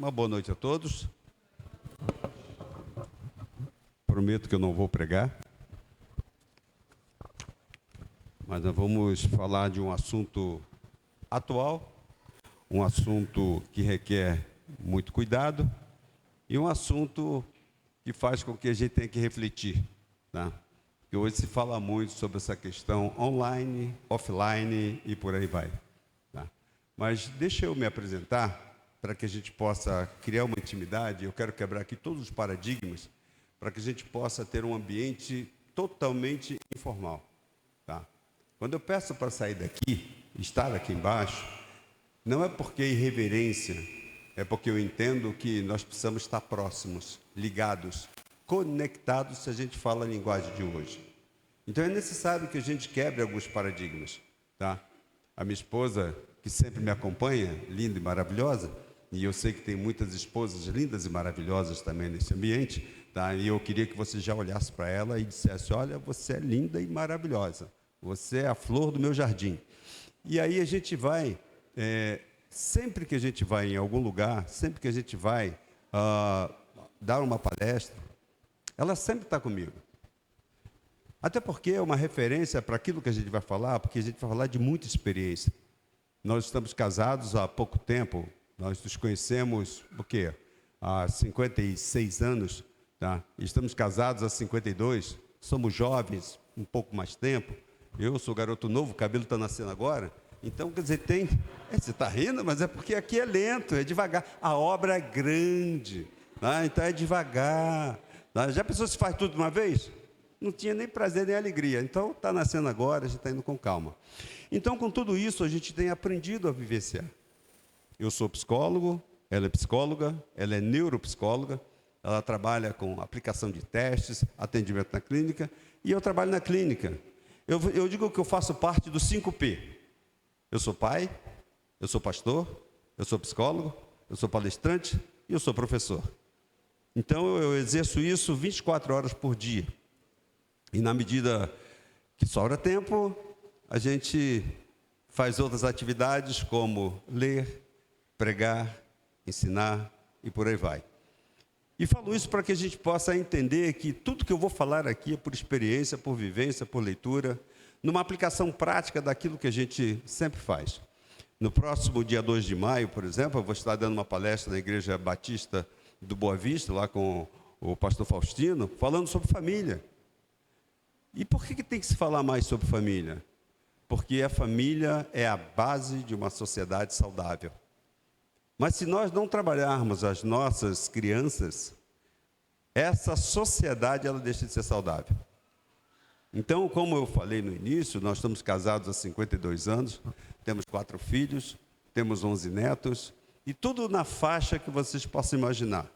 Uma boa noite a todos. Prometo que eu não vou pregar, mas nós vamos falar de um assunto atual, um assunto que requer muito cuidado e um assunto que faz com que a gente tenha que refletir, tá? Porque hoje se fala muito sobre essa questão online, offline e por aí vai, tá? Mas deixa eu me apresentar para que a gente possa criar uma intimidade. Eu quero quebrar aqui todos os paradigmas para que a gente possa ter um ambiente totalmente informal, tá? Quando eu peço para sair daqui, estar aqui embaixo, não é porque é irreverência, é porque eu entendo que nós precisamos estar próximos, ligados, conectados, se a gente fala a linguagem de hoje. Então é necessário que a gente quebre alguns paradigmas, tá? A minha esposa, que sempre me acompanha, linda e maravilhosa, e eu sei que tem muitas esposas lindas e maravilhosas também nesse ambiente, tá? E eu queria que você já olhasse para ela e dissesse: olha, você é linda e maravilhosa, você é a flor do meu jardim. E aí a gente vai, sempre que a gente vai em algum lugar, sempre que a gente vai dar uma palestra, ela sempre está comigo. Até porque é uma referência para aquilo que a gente vai falar, porque a gente vai falar de muita experiência. Nós estamos casados há pouco tempo, nós nos conhecemos, o quê? Há 56 anos, tá? Estamos casados há 52, somos jovens, um pouco mais tempo. Eu sou garoto novo, o cabelo está nascendo agora. Então, quer dizer, você está rindo, mas é porque aqui é lento, é devagar. A obra é grande, tá? Então é devagar. Tá? Já pensou se faz tudo de uma vez? Não tinha nem prazer nem alegria. Então, está nascendo agora, a gente está indo com calma. Então, com tudo isso, a gente tem aprendido a vivenciar. Eu sou psicólogo, ela é psicóloga, ela é neuropsicóloga, ela trabalha com aplicação de testes, atendimento na clínica, e eu trabalho na clínica. Eu digo que eu faço parte do 5P. Eu sou pai, eu sou pastor, eu sou psicólogo, eu sou palestrante e eu sou professor. Então, eu exerço isso 24 horas por dia. E na medida que sobra tempo, a gente faz outras atividades como ler, pregar, ensinar e por aí vai. E falo isso para que a gente possa entender que tudo que eu vou falar aqui é por experiência, por vivência, por leitura, numa aplicação prática daquilo que a gente sempre faz. No próximo dia 2 de maio, por exemplo, eu vou estar dando uma palestra na Igreja Batista do Boa Vista, lá com o pastor Faustino, falando sobre família. E por que tem que se falar mais sobre família? Porque a família é a base de uma sociedade saudável. Mas se nós não trabalharmos as nossas crianças, essa sociedade ela deixa de ser saudável. Então, como eu falei no início, nós estamos casados há 52 anos, temos 4 filhos, temos 11 netos, e tudo na faixa que vocês possam imaginar.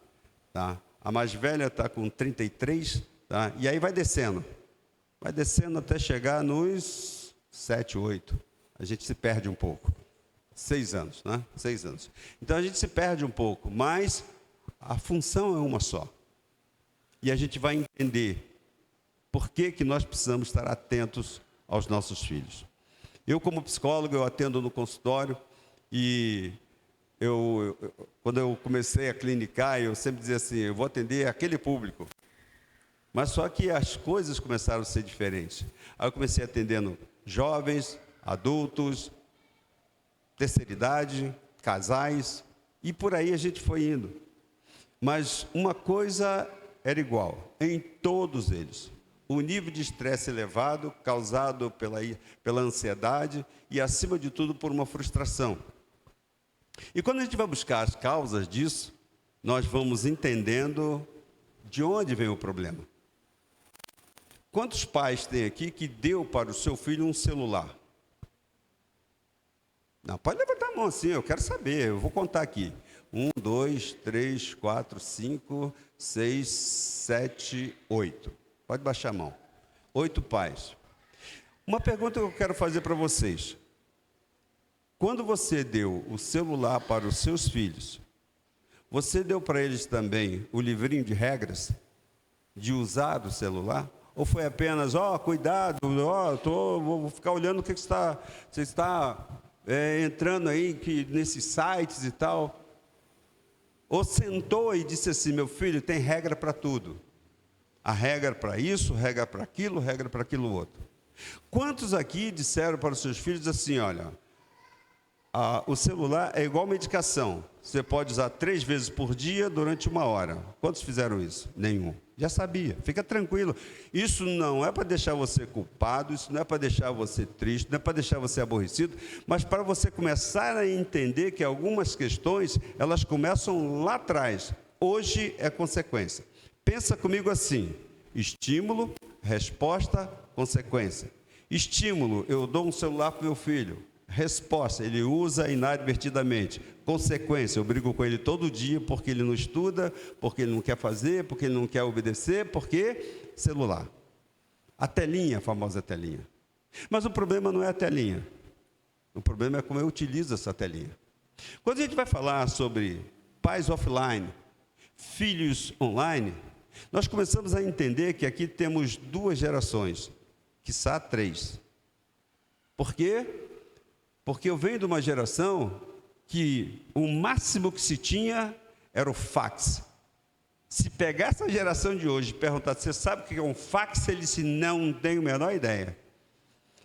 Tá? A mais velha está com 33, tá? E aí vai descendo até chegar nos 7, 8. A gente se perde um pouco. 6 anos, né? 6 anos. Então a gente se perde um pouco, mas a função é uma só. E a gente vai entender por que nós precisamos estar atentos aos nossos filhos. Eu, como psicólogo, eu atendo no consultório e quando eu comecei a clinicar, eu sempre dizia assim: eu vou atender aquele público. Mas só que as coisas começaram a ser diferentes. Aí eu comecei atendendo jovens, adultos, terceira idade, casais, e por aí a gente foi indo. Mas uma coisa era igual em todos eles: o nível de estresse elevado, causado pela ansiedade e, acima de tudo, por uma frustração. E quando a gente vai buscar as causas disso, nós vamos entendendo de onde vem o problema. Quantos pais tem aqui que deu para o seu filho um celular? Não, pode levantar a mão assim, eu quero saber, eu vou contar aqui. 1, 2, 3, 4, 5, 6, 7, 8. Pode baixar a mão. 8 pais. Uma pergunta que eu quero fazer para vocês. Quando você deu o celular para os seus filhos, você deu para eles também o livrinho de regras de usar o celular? Ou foi apenas, cuidado, vou ficar olhando o que você está entrando aí nesses sites e tal? ou sentou e disse assim: meu filho, tem regra para tudo. A regra para isso, regra para aquilo outro. Quantos aqui disseram para os seus filhos assim: olha, o celular é igual medicação, você pode usar 3 vezes por dia durante 1 hora. Quantos fizeram isso? Nenhum. Já sabia, fica tranquilo. Isso não é para deixar você culpado, isso não é para deixar você triste, não é para deixar você aborrecido, mas para você começar a entender que algumas questões, elas começam lá atrás. Hoje é consequência. Pensa comigo assim: estímulo, resposta, consequência. Estímulo: eu dou um celular para o meu filho. Resposta: ele usa inadvertidamente. Consequência: eu brigo com ele todo dia porque ele não estuda, porque ele não quer fazer, porque ele não quer obedecer, porque celular. A telinha, a famosa telinha. Mas o problema não é a telinha. O problema é como eu utilizo essa telinha. Quando a gente vai falar sobre pais offline, filhos online, nós começamos a entender que aqui temos 2 gerações, quiçá 3. Por quê? Porque eu venho de uma geração que o máximo que se tinha era o fax. Se pegar essa geração de hoje e perguntar: você sabe o que é um fax? Ele disse: não tenho a menor ideia.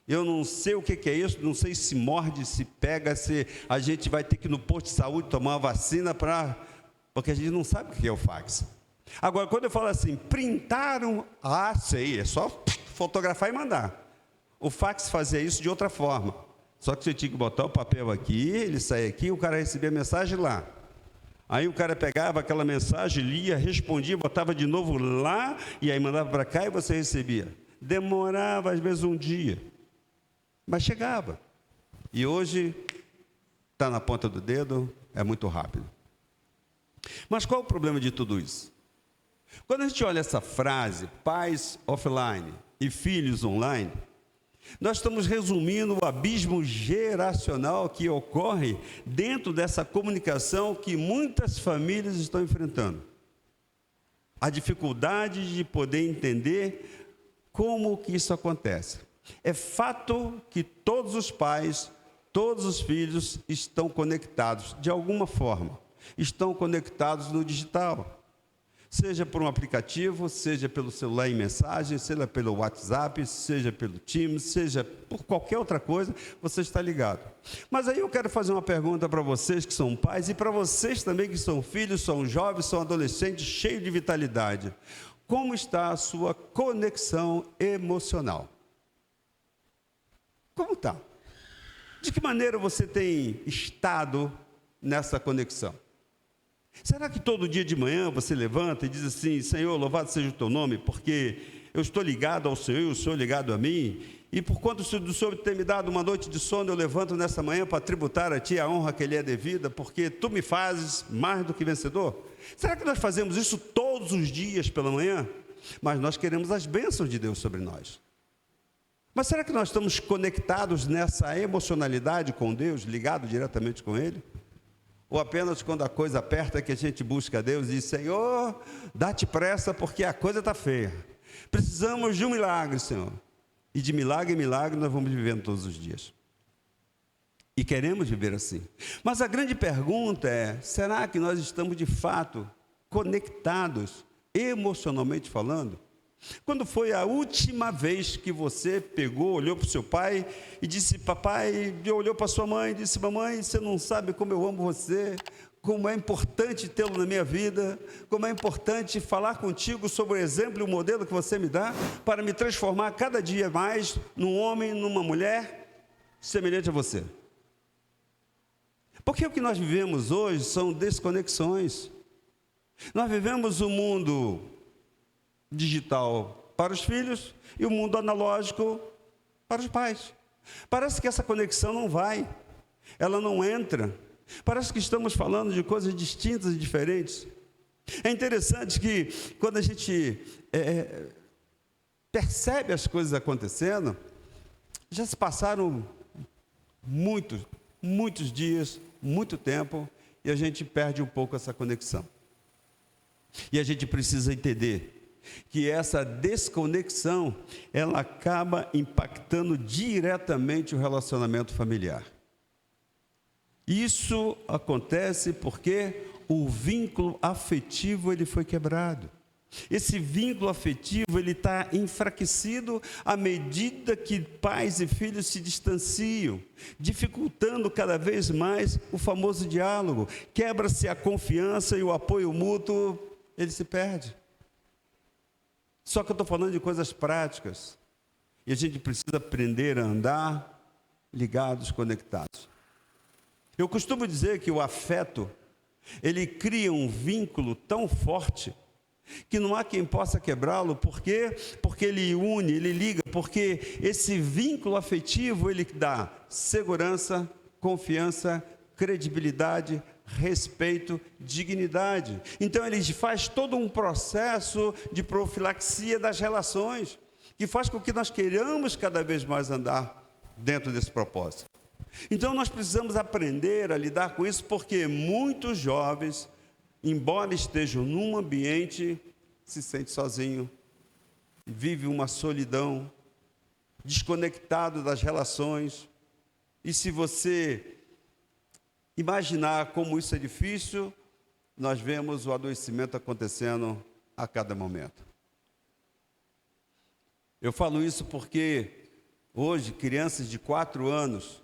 Eu não sei o que é isso, não sei se morde, se pega, se a gente vai ter que ir no posto de saúde tomar uma vacina porque a gente não sabe o que é o fax. Agora, quando eu falo assim, printaram, sei, é só fotografar e mandar. O fax fazia isso de outra forma. Só que você tinha que botar o papel aqui, ele saía aqui, o cara recebia a mensagem lá. Aí o cara pegava aquela mensagem, lia, respondia, botava de novo lá, e aí mandava para cá e você recebia. Demorava às vezes um dia, mas chegava. E hoje está na ponta do dedo, é muito rápido. Mas qual o problema de tudo isso? Quando a gente olha essa frase, pais offline e filhos online, nós estamos resumindo o abismo geracional que ocorre dentro dessa comunicação que muitas famílias estão enfrentando. A dificuldade de poder entender como que isso acontece. É fato que todos os pais, todos os filhos estão conectados de alguma forma. Estão conectados no digital. Seja por um aplicativo, seja pelo celular em mensagem, seja pelo WhatsApp, seja pelo Teams, seja por qualquer outra coisa, você está ligado. Mas aí eu quero fazer uma pergunta para vocês que são pais e para vocês também que são filhos, são jovens, são adolescentes, cheios de vitalidade. Como está a sua conexão emocional? Como está? De que maneira você tem estado nessa conexão? Será que todo dia de manhã você levanta e diz assim: Senhor, louvado seja o teu nome, porque eu estou ligado ao Senhor e o Senhor ligado a mim, e por conta do Senhor ter me dado uma noite de sono, eu levanto nessa manhã para tributar a Ti a honra que lhe é devida, porque Tu me fazes mais do que vencedor? Será que nós fazemos isso todos os dias pela manhã? Mas nós queremos as bênçãos de Deus sobre nós. Mas será que nós estamos conectados nessa emocionalidade com Deus, ligado diretamente com Ele? Ou apenas quando a coisa aperta que a gente busca a Deus e diz: Senhor, dá-te pressa porque a coisa está feia. Precisamos de um milagre, Senhor. E de milagre em milagre nós vamos vivendo todos os dias. E queremos viver assim. Mas a grande pergunta é: será que nós estamos de fato conectados, emocionalmente falando? Quando foi a última vez que você pegou, olhou para o seu pai e disse: papai, olhou para sua mãe e disse: mamãe, você não sabe como eu amo você, como é importante tê-lo na minha vida, como é importante falar contigo sobre o exemplo e o modelo que você me dá para me transformar cada dia mais num homem, numa mulher semelhante a você. Porque o que nós vivemos hoje são desconexões. Nós vivemos um mundo digital para os filhos e o mundo analógico para os pais. Parece que essa conexão não vai, ela não entra. Parece que estamos falando de coisas distintas e diferentes. É interessante que quando a gente percebe as coisas acontecendo, já se passaram muitos dias, muito tempo, e a gente perde um pouco essa conexão. E a gente precisa entender que essa desconexão, ela acaba impactando diretamente o relacionamento familiar. Isso acontece porque o vínculo afetivo ele foi quebrado. Esse vínculo afetivo ele está enfraquecido à medida que pais e filhos se distanciam, dificultando cada vez mais o famoso diálogo. Quebra-se a confiança e o apoio mútuo, ele se perde. Só que eu estou falando de coisas práticas. E a gente precisa aprender a andar ligados, conectados. Eu costumo dizer que o afeto, ele cria um vínculo tão forte que não há quem possa quebrá-lo. Por quê? Porque ele une, ele liga, porque esse vínculo afetivo, ele dá segurança, confiança, credibilidade, respeito, dignidade. Então ele faz todo um processo de profilaxia das relações, que faz com que nós queiramos cada vez mais andar dentro desse propósito. Então nós precisamos aprender a lidar com isso, porque muitos jovens, embora estejam num ambiente, se sente sozinho, vive uma solidão, desconectado das relações. E se você imaginar como isso é difícil, nós vemos o adoecimento acontecendo a cada momento. Eu falo isso porque hoje crianças de 4 anos,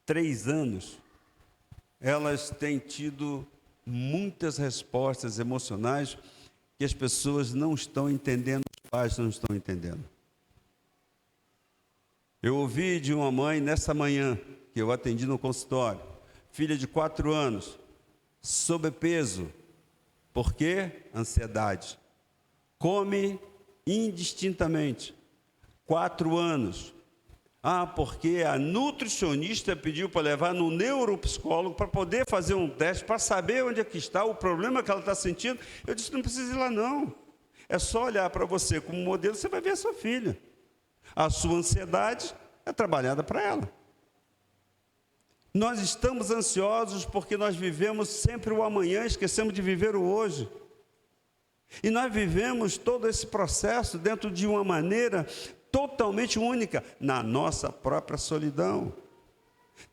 3 anos, elas têm tido muitas respostas emocionais que as pessoas não estão entendendo, os pais não estão entendendo. Eu ouvi de uma mãe nessa manhã, que eu atendi no consultório, filha de 4 anos, sobrepeso. Por quê? Ansiedade. Come indistintamente. 4 anos. Porque a nutricionista pediu para levar no neuropsicólogo para poder fazer um teste, para saber onde é que está o problema que ela está sentindo. Eu disse, não precisa ir lá não. É só olhar para você como modelo, você vai ver a sua filha. A sua ansiedade é trabalhada para ela. Nós estamos ansiosos porque nós vivemos sempre o amanhã, esquecemos de viver o hoje. E nós vivemos todo esse processo dentro de uma maneira totalmente única, na nossa própria solidão.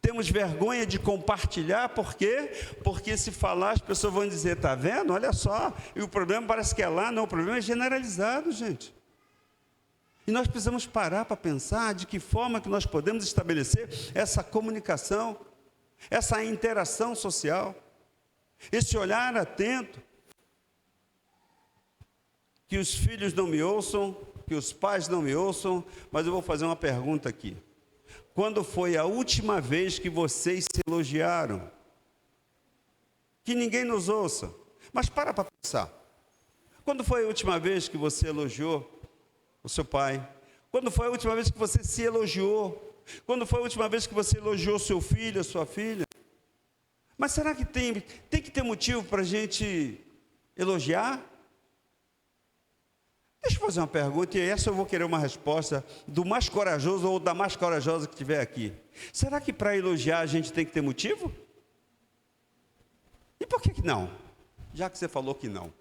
Temos vergonha de compartilhar, por quê? Porque se falar, as pessoas vão dizer, está vendo? Olha só, e o problema parece que é lá, não, o problema é generalizado, gente. E nós precisamos parar para pensar de que forma que nós podemos estabelecer essa comunicação, essa interação social, esse olhar atento, que os filhos não me ouçam, que os pais não me ouçam, mas eu vou fazer uma pergunta aqui. Quando foi a última vez que vocês se elogiaram? Que ninguém nos ouça, mas para pensar. Quando foi a última vez que você elogiou o seu pai? Quando foi a última vez que você se elogiou? Quando foi a última vez que você elogiou seu filho, a sua filha? Mas será que tem que ter motivo para a gente elogiar? Deixa eu fazer uma pergunta, e essa eu vou querer uma resposta do mais corajoso ou da mais corajosa que estiver aqui. Será que para elogiar a gente tem que ter motivo? E por que não? Já que você falou que não.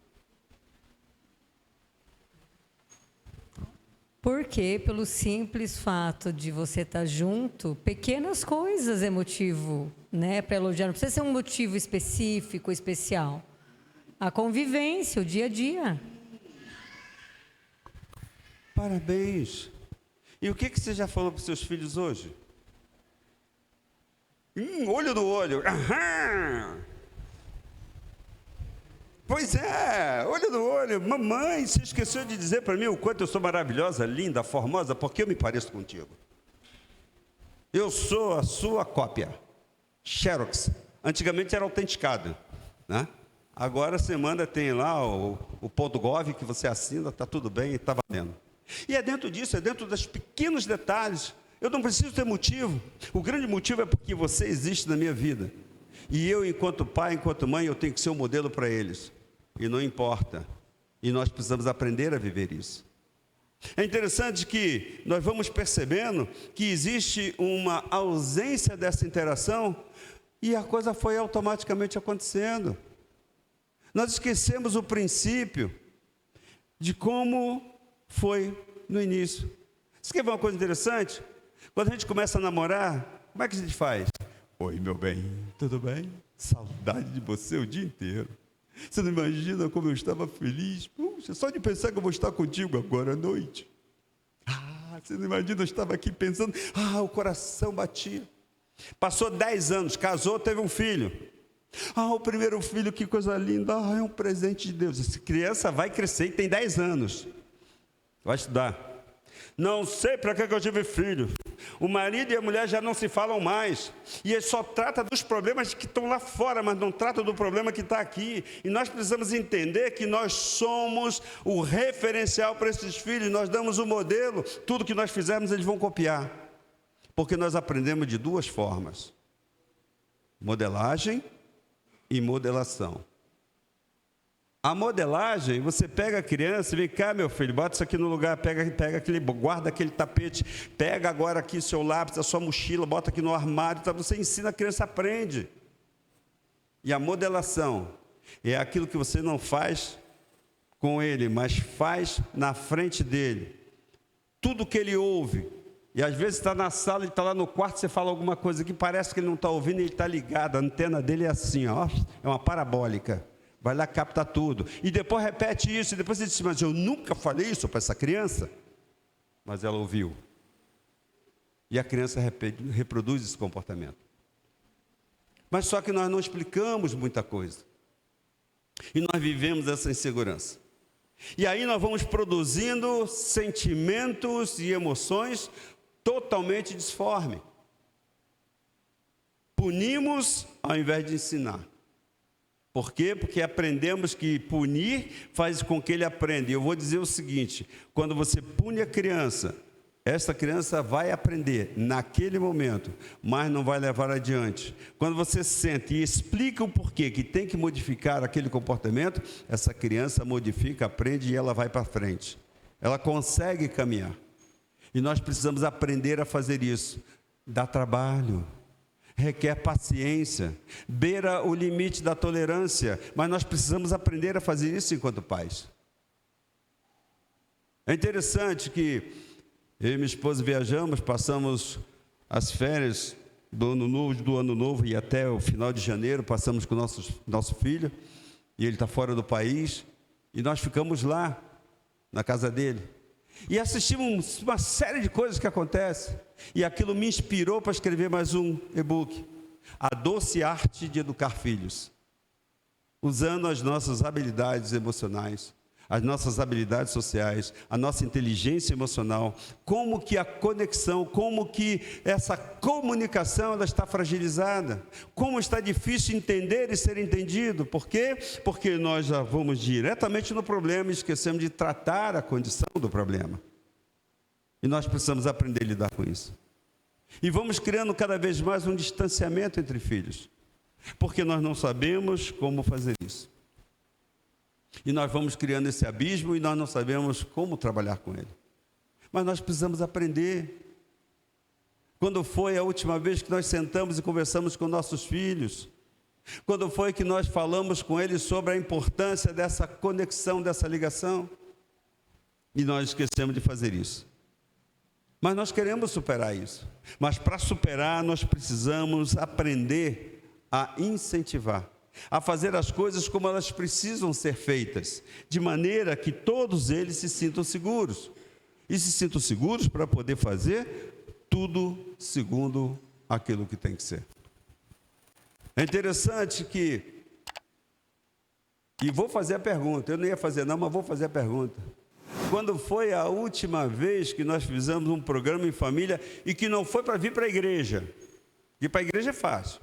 Porque, pelo simples fato de você estar junto, pequenas coisas é motivo, né, para elogiar. Não precisa ser um motivo específico, especial. A convivência, o dia a dia. Parabéns. E o que você já falou para os seus filhos hoje? Olho no olho. Aham. Pois é, olho no olho. Mamãe, você esqueceu de dizer para mim o quanto eu sou maravilhosa, linda, formosa, porque eu me pareço contigo. Eu sou a sua cópia. Xerox. Antigamente era autenticado, né? Agora você manda, tem lá o .gov que você assina, está tudo bem, está valendo. E é dentro disso, é dentro dos pequenos detalhes. Eu não preciso ter motivo. O grande motivo é porque você existe na minha vida. E eu, enquanto pai, enquanto mãe, eu tenho que ser um modelo para eles. E não importa. E nós precisamos aprender a viver isso. É interessante que nós vamos percebendo que existe uma ausência dessa interação e a coisa foi automaticamente acontecendo. Nós esquecemos o princípio de como foi no início. Você quer ver uma coisa interessante? Quando a gente começa a namorar, como é que a gente faz? Oi, meu bem, tudo bem? saudade de você o dia inteiro. Você não imagina como eu estava feliz? Puxa, só de pensar que eu vou estar contigo agora à noite. Você não imagina, eu estava aqui pensando, o coração batia. Passou 10 anos, casou, teve um filho. O primeiro filho, que coisa linda, é um presente de Deus. Essa criança vai crescer e tem 10 anos. Vai estudar. Não sei para que eu tive filho. O marido e a mulher já não se falam mais. E ele só trata dos problemas que estão lá fora, mas não trata do problema que está aqui. E nós precisamos entender que nós somos o referencial para esses filhos. Nós damos o modelo. Tudo que nós fizermos, eles vão copiar. Porque nós aprendemos de duas formas: modelagem e modelação. A modelagem, você pega a criança e vem cá, meu filho, bota isso aqui no lugar, pega aquele, guarda aquele tapete, pega agora aqui seu lápis, a sua mochila, bota aqui no armário, tá? Você ensina, a criança aprende. E a modelação é aquilo que você não faz com ele, mas faz na frente dele. Tudo que ele ouve, e às vezes está na sala, ele está lá no quarto, você fala alguma coisa que parece que ele não está ouvindo, e ele está ligado, a antena dele é assim, ó, é uma parabólica. Vai lá, capta tudo. E depois repete isso. E depois ele diz, mas eu nunca falei isso para essa criança. Mas ela ouviu. E a criança reproduz esse comportamento. Mas só que nós não explicamos muita coisa. E nós vivemos essa insegurança. E aí nós vamos produzindo sentimentos e emoções totalmente disformes. Punimos ao invés de ensinar. Por quê? Porque aprendemos que punir faz com que ele aprenda. E eu vou dizer o seguinte: quando você pune a criança, essa criança vai aprender naquele momento, mas não vai levar adiante. Quando você sente e explica o porquê que tem que modificar aquele comportamento, essa criança modifica, aprende e ela vai para frente. Ela consegue caminhar. E nós precisamos aprender a fazer isso. Dá trabalho. Requer paciência, beira o limite da tolerância, mas nós precisamos aprender a fazer isso enquanto pais. É interessante que eu e minha esposa viajamos, passamos as férias do ano novo e até o final de janeiro, passamos com o nosso filho, e ele está fora do país, e nós ficamos lá, na casa dele. E assistimos uma série de coisas que acontecem. E aquilo me inspirou para escrever mais um e-book. A doce arte de educar filhos. Usando as nossas habilidades emocionais, as nossas habilidades sociais, a nossa inteligência emocional. Como que a conexão, como que essa comunicação ela está fragilizada. Como está difícil entender e ser entendido. Por quê? Porque nós já vamos diretamente no problema e esquecemos de tratar a condição do problema. E nós precisamos aprender a lidar com isso. E vamos criando cada vez mais um distanciamento entre filhos. Porque nós não sabemos como fazer isso. E nós vamos criando esse abismo e nós não sabemos como trabalhar com ele. Mas nós precisamos aprender. Quando foi a última vez que nós sentamos e conversamos com nossos filhos? Quando foi que nós falamos com eles sobre a importância dessa conexão, dessa ligação? E nós esquecemos de fazer isso. Mas nós queremos superar isso. Mas para superar, nós precisamos aprender a incentivar, a fazer as coisas como elas precisam ser feitas, de maneira que todos eles se sintam seguros. E se sintam seguros para poder fazer tudo segundo aquilo que tem que ser. É interessante que, e vou fazer a pergunta, eu não ia fazer não, mas vou fazer a pergunta. Quando foi a última vez que nós fizemos um programa em família e que não foi para vir para a igreja? Ir para a igreja é fácil,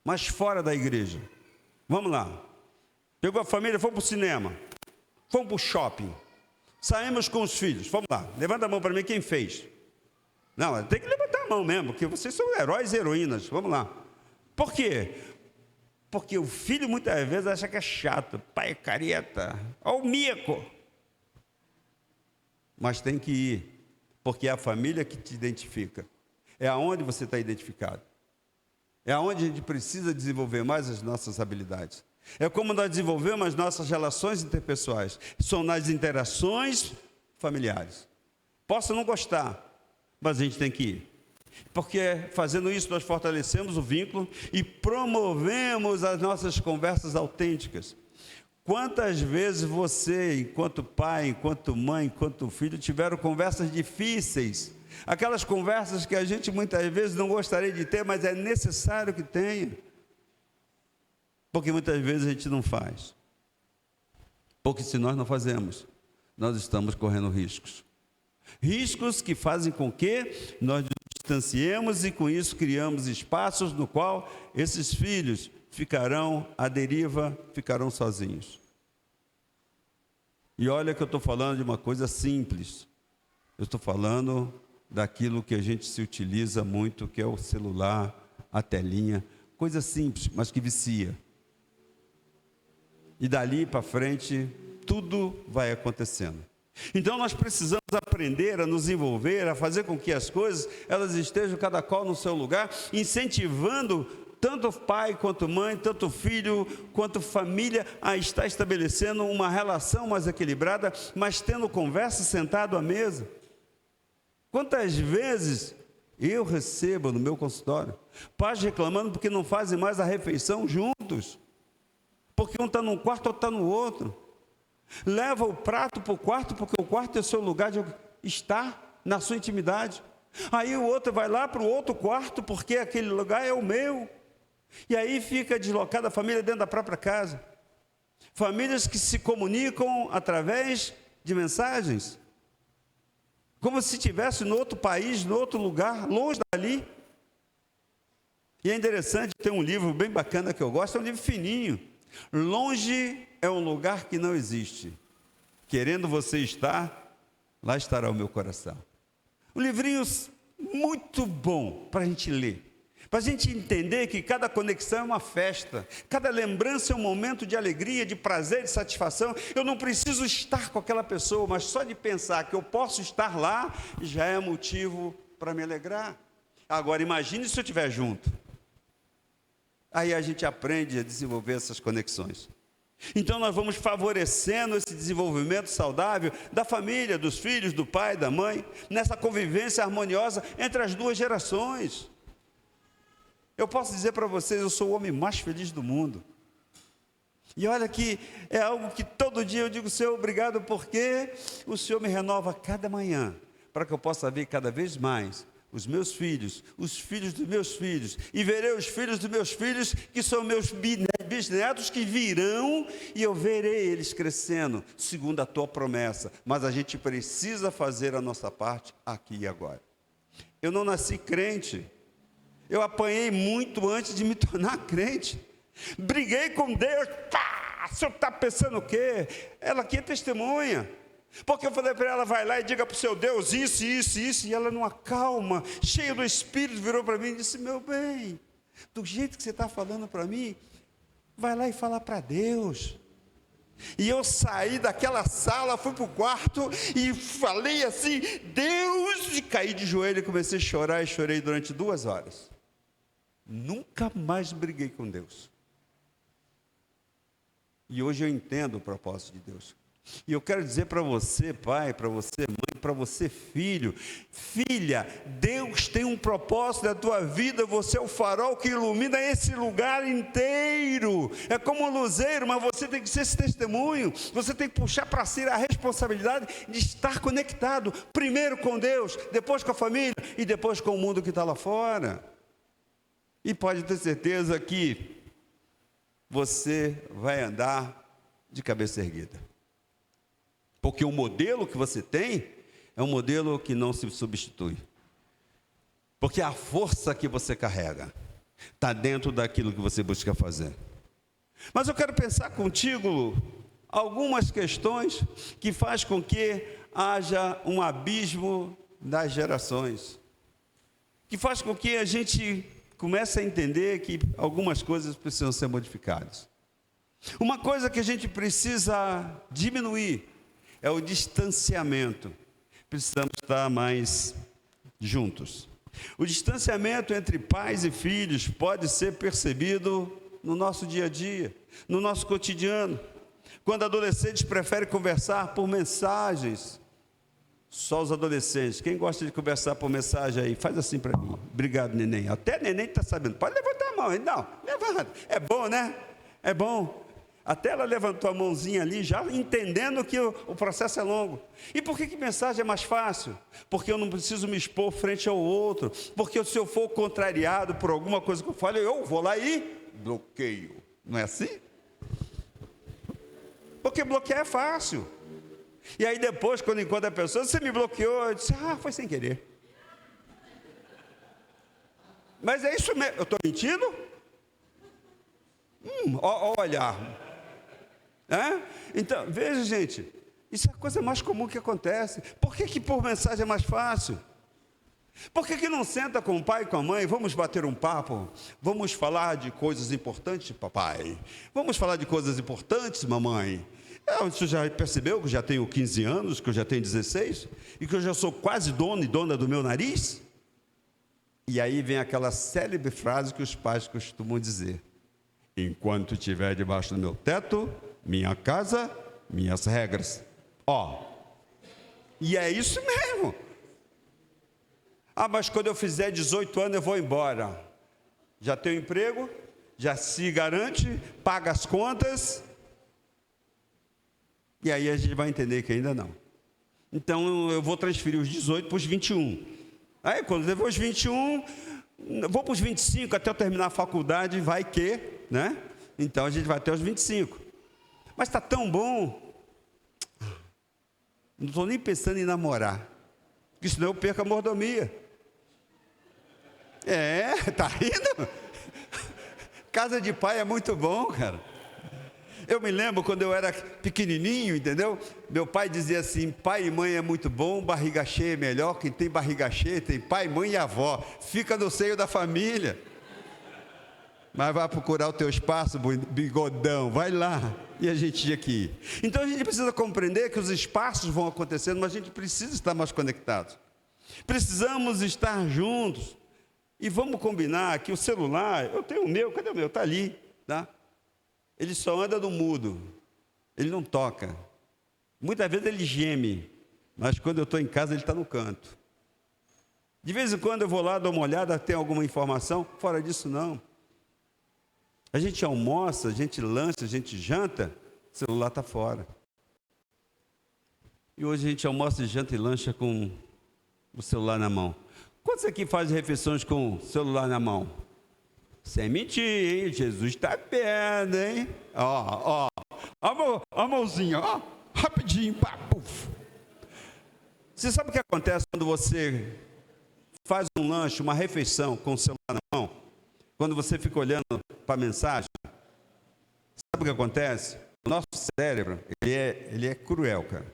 mas fora da igreja. Vamos lá. Pegou a família, fomos para o cinema, fomos para o shopping, saímos com os filhos, vamos lá. Levanta a mão para mim, quem fez? Não, tem que levantar a mão mesmo, porque vocês são heróis e heroínas, vamos lá. Por quê? Porque o filho muitas vezes acha que é chato, pai é careta, ó o mico. Mas tem que ir, porque é a família que te identifica. É aonde você está identificado. É aonde a gente precisa desenvolver mais as nossas habilidades. É como nós desenvolvemos as nossas relações interpessoais. São nas interações familiares. Posso não gostar, mas a gente tem que ir. Porque fazendo isso nós fortalecemos o vínculo e promovemos as nossas conversas autênticas. Quantas vezes você, enquanto pai, enquanto mãe, enquanto filho, tiveram conversas difíceis? Aquelas conversas que a gente muitas vezes não gostaria de ter, mas é necessário que tenha. Porque muitas vezes a gente não faz. Porque se nós não fazemos, nós estamos correndo riscos. Riscos que fazem com que nós nos distanciemos e com isso criamos espaços no qual esses filhos ficarão à deriva, ficarão sozinhos. E olha que eu estou falando de uma coisa simples. Eu estou falando daquilo que a gente se utiliza muito, que é o celular, a telinha. Coisa simples, mas que vicia. E dali para frente, tudo vai acontecendo. Então nós precisamos aprender a nos envolver, a fazer com que as coisas, elas estejam cada qual no seu lugar, incentivando tanto pai quanto mãe, tanto filho quanto família a estar estabelecendo uma relação mais equilibrada, mas tendo conversa sentado à mesa. Quantas vezes eu recebo no meu consultório pais reclamando porque não fazem mais a refeição juntos, porque um está num quarto, outro está no outro. Leva o prato para o quarto, porque o quarto é o seu lugar de estar na sua intimidade. Aí o outro vai lá para o outro quarto, porque aquele lugar é o meu. E aí fica deslocada a família dentro da própria casa. Famílias que se comunicam através de mensagens, como se estivesse no outro país, no outro lugar, longe dali. E é interessante, tem um livro bem bacana que eu gosto, é um livro fininho. Longe é um lugar que não existe. Querendo você estar, lá estará o meu coração. Um livrinho muito bom para a gente ler. Para a gente entender que cada conexão é uma festa. Cada lembrança é um momento de alegria, de prazer, de satisfação. Eu não preciso estar com aquela pessoa, mas só de pensar que eu posso estar lá, já é motivo para me alegrar. Agora imagine se eu estiver junto. Aí a gente aprende a desenvolver essas conexões. Então nós vamos favorecendo esse desenvolvimento saudável da família, dos filhos, do pai, da mãe, nessa convivência harmoniosa entre as duas gerações. Eu posso dizer para vocês, eu sou o homem mais feliz do mundo. E olha que é algo que todo dia eu digo, Senhor, obrigado, porque o Senhor me renova cada manhã, para que eu possa ver cada vez mais os meus filhos, os filhos dos meus filhos, e verei os filhos dos meus filhos, que são meus bisnetos, que virão, e eu verei eles crescendo, segundo a tua promessa. Mas a gente precisa fazer a nossa parte aqui e agora. Eu não nasci crente, eu apanhei muito antes de me tornar crente, briguei com Deus, o senhor está pensando o quê? Ela aqui é testemunha. Porque eu falei para ela, vai lá e diga para o seu Deus isso, isso, isso. E ela numa calma, cheia do Espírito, virou para mim e disse, meu bem, do jeito que você está falando para mim, vai lá e fala para Deus. E eu saí daquela sala, fui para o quarto e falei assim, Deus, e caí de joelho e comecei a chorar, e chorei durante 2 horas. Nunca mais briguei com Deus. E hoje eu entendo o propósito de Deus. E eu quero dizer para você, pai, para você, mãe, para você, filho, filha, Deus tem um propósito na tua vida, você é o farol que ilumina esse lugar inteiro. É como um luzeiro, mas você tem que ser esse testemunho, você tem que puxar para si a responsabilidade de estar conectado, primeiro com Deus, depois com a família e depois com o mundo que está lá fora. E pode ter certeza que você vai andar de cabeça erguida. Porque o modelo que você tem é um modelo que não se substitui. Porque a força que você carrega está dentro daquilo que você busca fazer. Mas eu quero pensar contigo algumas questões que faz com que haja um abismo das gerações. Que faz com que a gente comece a entender que algumas coisas precisam ser modificadas. Uma coisa que a gente precisa diminuir é o distanciamento. Precisamos estar mais juntos. O distanciamento entre pais e filhos pode ser percebido no nosso dia a dia, no nosso cotidiano. Quando adolescentes preferem conversar por mensagens, Só os adolescentes. Quem gosta de conversar por mensagem aí, faz assim para mim. Obrigado, neném. Até neném está sabendo. Pode levantar a mão. Não, levanta. É bom, né? É bom. Até ela levantou a mãozinha ali, já entendendo que o processo é longo. E por que mensagem é mais fácil? Porque eu não preciso me expor frente ao outro. Porque se eu for contrariado por alguma coisa que eu falo, eu vou lá e bloqueio. Não é assim? Porque bloquear é fácil. E aí depois, quando encontra a pessoa, você me bloqueou, eu disse, foi sem querer. Mas é isso mesmo, eu estou mentindo? Olha. Então, veja, gente, isso é a coisa mais comum que acontece. Por que por mensagem é mais fácil? Por que não senta com o pai e com a mãe? Vamos bater um papo? Vamos falar de coisas importantes, papai? Vamos falar de coisas importantes, mamãe? Você já percebeu que eu já tenho 15 anos, que eu já tenho 16? E que eu já sou quase dono e dona do meu nariz? E aí vem aquela célebre frase que os pais costumam dizer. Enquanto estiver debaixo do meu teto, minha casa, minhas regras. E é isso mesmo. Mas quando eu fizer 18 anos eu vou embora. Já tenho emprego, já se garante, paga as contas. E aí a gente vai entender que ainda não. Então eu vou transferir os 18 para os 21. Aí quando eu vou os 21, vou para os 25 até eu terminar a faculdade, vai que, né? Então a gente vai até os 25. Mas está tão bom. Não estou nem pensando em namorar. Porque senão eu perco a mordomia. Tá rindo? Casa de pai é muito bom, cara. Eu me lembro quando eu era pequenininho, entendeu? Meu pai dizia assim, pai e mãe é muito bom, barriga cheia é melhor. Quem tem barriga cheia tem pai, mãe e avó. Fica no seio da família. Mas vai procurar o teu espaço, bigodão, vai lá. E a gente tinha que ir. Então a gente precisa compreender que os espaços vão acontecendo, mas a gente precisa estar mais conectados. Precisamos estar juntos. E vamos combinar que o celular, eu tenho o meu, cadê o meu? Está ali, tá? Ele só anda no mudo, ele não toca. Muitas vezes ele geme, mas quando eu estou em casa ele está no canto. De vez em quando eu vou lá, dou uma olhada, tem alguma informação, fora disso não. A gente almoça, a gente lancha, a gente janta, o celular está fora. E hoje a gente almoça, janta e lancha com o celular na mão. Quantos aqui fazem refeições com o celular na mão? Sem mentir, hein? Jesus está perto, hein? A mãozinha, rapidinho, pá, puf. Você sabe o que acontece quando você faz um lanche, uma refeição com o celular na mão? Quando você fica olhando para a mensagem, sabe o que acontece? O nosso cérebro, ele é cruel, cara.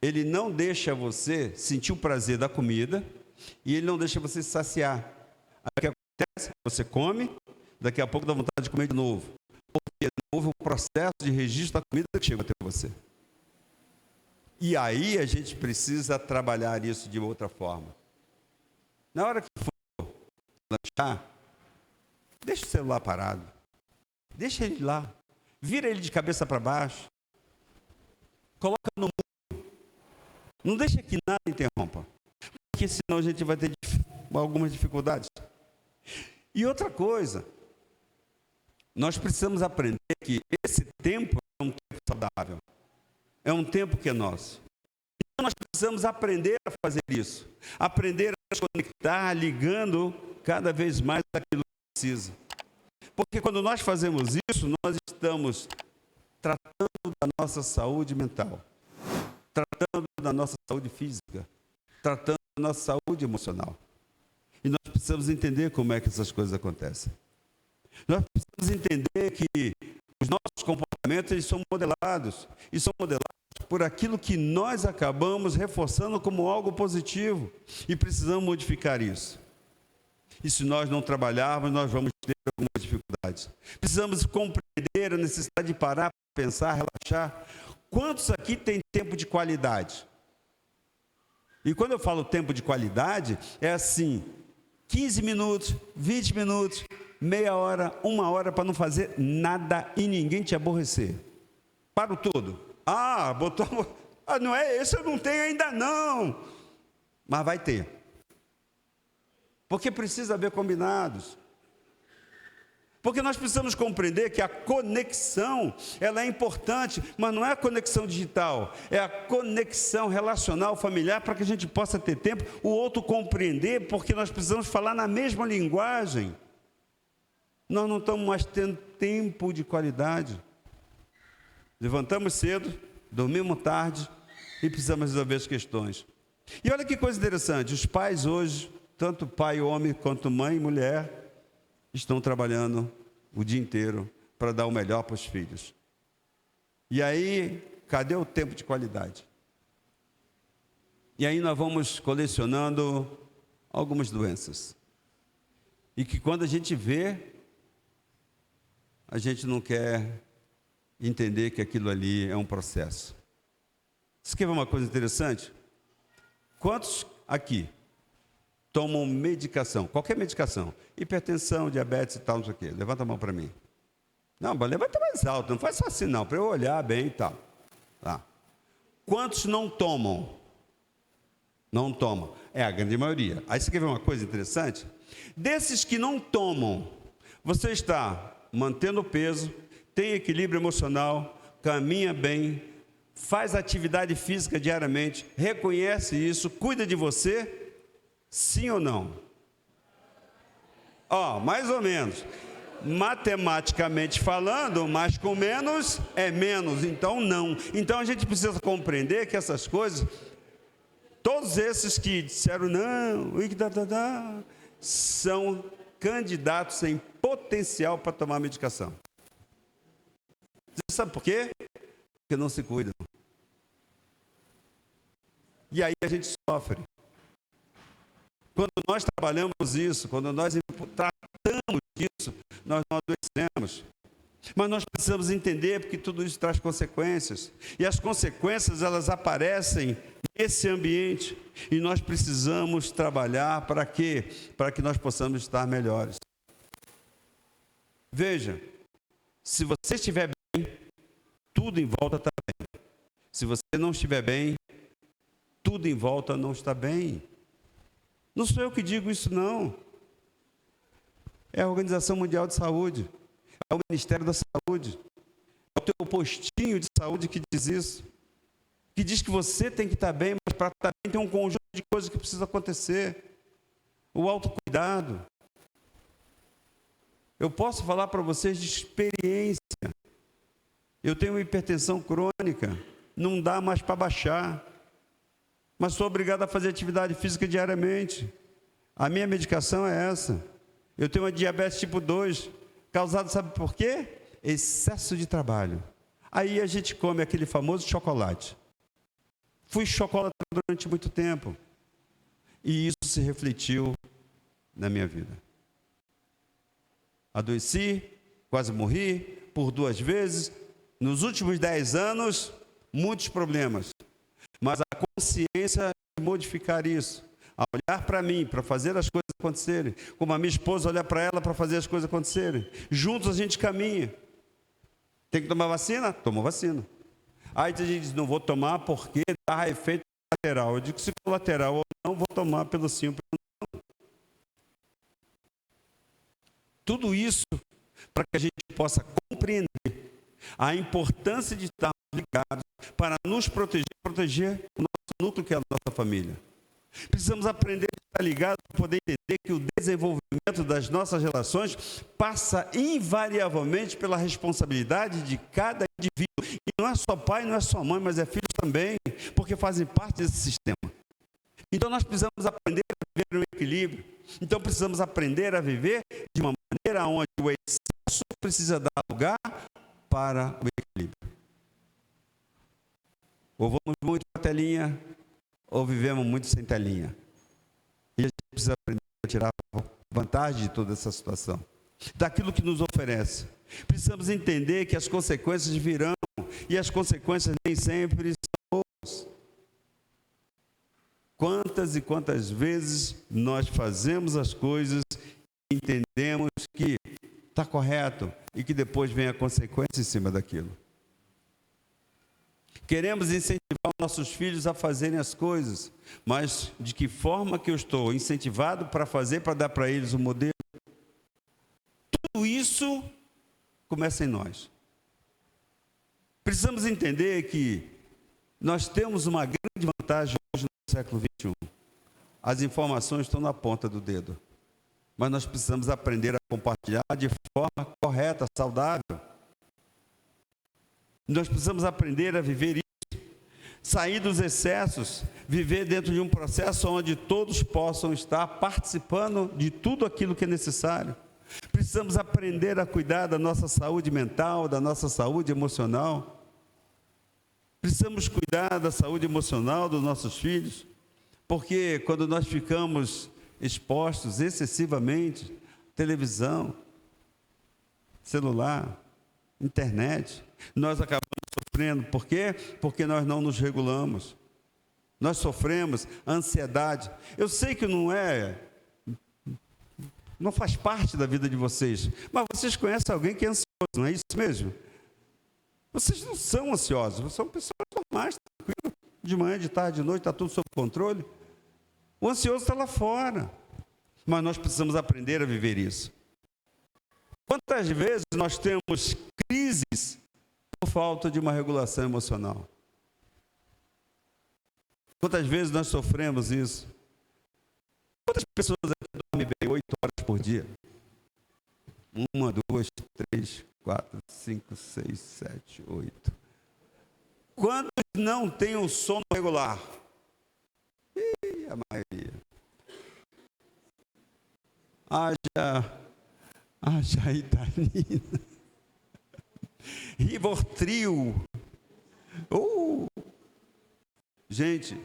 Ele não deixa você sentir o prazer da comida e ele não deixa você se saciar. Aí o que acontece? Você come, daqui a pouco dá vontade de comer de novo. Porque houve um processo de registro da comida que chega até você. E aí a gente precisa trabalhar isso de outra forma. Na hora que for lanchar, deixa o celular parado. Deixa ele lá. Vira ele de cabeça para baixo. Coloca no mundo. Não deixa que nada interrompa. Porque senão a gente vai ter algumas dificuldades. E outra coisa, nós precisamos aprender que esse tempo é um tempo saudável. É um tempo que é nosso. Então nós precisamos aprender a fazer isso. Aprender a nos conectar, ligando cada vez mais aquilo que precisa. Porque quando nós fazemos isso, nós estamos tratando da nossa saúde mental, tratando da nossa saúde física, tratando da nossa saúde emocional. E nós precisamos entender como é que essas coisas acontecem. Nós precisamos entender que os nossos comportamentos eles são modelados. E são modelados por aquilo que nós acabamos reforçando como algo positivo. E precisamos modificar isso. E se nós não trabalharmos, nós vamos ter algumas dificuldades. Precisamos compreender a necessidade de parar, pensar, relaxar. Quantos aqui têm tempo de qualidade? E quando eu falo tempo de qualidade, é assim, 15 minutos, 20 minutos, meia hora, 1 hora para não fazer nada e ninguém te aborrecer. Para o todo. Botou... Ah, não é esse, eu não tenho ainda não. Mas vai ter. Porque precisa haver combinados. Porque nós precisamos compreender que a conexão, ela é importante, mas não é a conexão digital, é a conexão relacional, familiar, para que a gente possa ter tempo, o outro compreender, porque nós precisamos falar na mesma linguagem. Nós não estamos mais tendo tempo de qualidade. Levantamos cedo, dormimos tarde e precisamos resolver as questões. E olha que coisa interessante, os pais hoje, tanto pai homem quanto mãe e mulher, estão trabalhando o dia inteiro para dar o melhor para os filhos. E aí, cadê o tempo de qualidade? E aí nós vamos colecionando algumas doenças. E que quando a gente vê, a gente não quer entender que aquilo ali é um processo. Você quer ver uma coisa interessante? Quantos aqui tomam medicação, qualquer medicação, hipertensão, diabetes e tal, não sei o quê? Levanta a mão para mim. Não, mas levanta mais alto, não faz só assim não, para eu olhar bem e tal. Tá. Quantos não tomam? Não tomam. É a grande maioria. Aí você quer ver uma coisa interessante? Desses que não tomam, você está mantendo o peso, tem equilíbrio emocional, caminha bem, faz atividade física diariamente, reconhece isso, cuida de você. Sim ou não? Mais ou menos. Matematicamente falando, mais com menos é menos, então não. Então a gente precisa compreender que essas coisas, todos esses que disseram não, são candidatos em potencial para tomar medicação. Você sabe por quê? Porque não se cuidam. E aí a gente sofre. Quando nós trabalhamos isso, quando nós tratamos disso, nós não adoecemos. Mas nós precisamos entender porque tudo isso traz consequências. E as consequências, elas aparecem nesse ambiente. E nós precisamos trabalhar para quê? Para que nós possamos estar melhores. Veja, se você estiver bem, tudo em volta está bem. Se você não estiver bem, tudo em volta não está bem. Não sou eu que digo isso, não. É a Organização Mundial de Saúde. É o Ministério da Saúde. É o teu postinho de saúde que diz isso. Que diz que você tem que estar bem, mas para estar bem tem um conjunto de coisas que precisa acontecer. O autocuidado. Eu posso falar para vocês de experiência. Eu tenho hipertensão crônica. Não dá mais para baixar. Mas sou obrigado a fazer atividade física diariamente. A minha medicação é essa. Eu tenho uma diabetes tipo 2, causado, sabe por quê? Excesso de trabalho. Aí a gente come aquele famoso chocolate. Fui chocolatado durante muito tempo. E isso se refletiu na minha vida. Adoeci, quase morri, por 2 vezes. Nos últimos 10 anos, muitos problemas. Mas a consciência de modificar isso, a olhar para mim, para fazer as coisas acontecerem, como a minha esposa olha para ela para fazer as coisas acontecerem, juntos a gente caminha. Tem que tomar vacina? Toma vacina. Aí a gente diz, não vou tomar porque dá efeito colateral. Eu digo, se colateral ou não, vou tomar pelo sim ou pelo não. Tudo isso para que a gente possa compreender a importância de estarmos ligados para nos proteger o nosso núcleo, que é a nossa família. Precisamos aprender a estar ligados para poder entender que o desenvolvimento das nossas relações passa invariavelmente pela responsabilidade de cada indivíduo. E não é só pai, não é só mãe, mas é filho também, porque fazem parte desse sistema. Então nós precisamos aprender a viver no equilíbrio. Então precisamos aprender a viver de uma maneira onde o excesso precisa dar lugar para o equilíbrio. Ou vamos muito com a telinha, ou vivemos muito sem telinha. E a gente precisa aprender a tirar vantagem de toda essa situação, daquilo que nos oferece. Precisamos entender que as consequências virão, e as consequências nem sempre são boas. Quantas e quantas vezes nós fazemos as coisas e entendemos que está correto, e que depois vem a consequência em cima daquilo. Queremos incentivar o nossos filhos a fazerem as coisas, mas de que forma que eu estou incentivado para fazer, para dar para eles o modelo. Tudo isso começa em nós. Precisamos entender que nós temos uma grande vantagem hoje no século XXI. As informações estão na ponta do dedo. Mas nós precisamos aprender a compartilhar de forma correta, saudável. Nós precisamos aprender a viver isso. Sair dos excessos, viver dentro de um processo onde todos possam estar participando de tudo aquilo que é necessário. Precisamos aprender a cuidar da nossa saúde mental, da nossa saúde emocional. Precisamos cuidar da saúde emocional dos nossos filhos, porque quando nós ficamos expostos excessivamente, televisão, celular, internet, nós acabamos sofrendo. Por quê? Porque nós não nos regulamos. Nós sofremos ansiedade. Eu sei que não faz parte da vida de vocês, mas vocês conhecem alguém que é ansioso, não é isso mesmo? Vocês não são ansiosos, vocês são pessoas normais, tranquilas, de manhã, de tarde, de noite, está tudo sob controle. O ansioso está lá fora, mas nós precisamos aprender a viver isso. Quantas vezes nós temos crises por falta de uma regulação emocional? Quantas vezes nós sofremos isso? Quantas pessoas aqui dormem bem 8 horas por dia? 1, 2, 3, 4, 5, 6, 7, 8. Quantos não têm um sono regular? A maioria. Haja Itanina. Rivotril. Gente.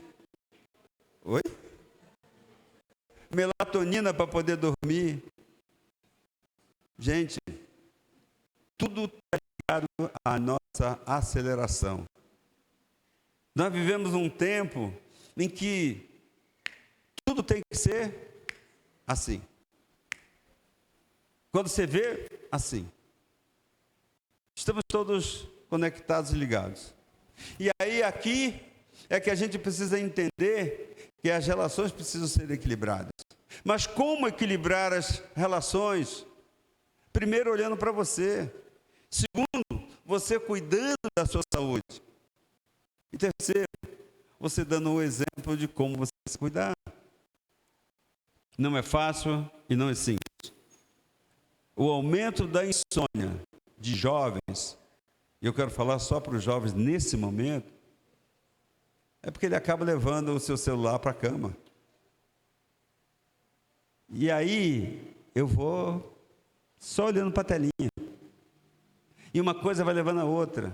Oi? Melatonina para poder dormir. Gente, tudo está ligado à nossa aceleração. Nós vivemos um tempo em que tudo tem que ser assim. Quando você vê, assim. Estamos todos conectados e ligados. E aí aqui é que a gente precisa entender que as relações precisam ser equilibradas. Mas como equilibrar as relações? Primeiro, olhando para você. Segundo, você cuidando da sua saúde. E terceiro, você dando um exemplo de como você se cuidar. Não é fácil e não é simples. O aumento da insônia de jovens, e eu quero falar só para os jovens nesse momento, é porque ele acaba levando o seu celular para a cama. E aí, eu vou só olhando para a telinha. E uma coisa vai levando a outra.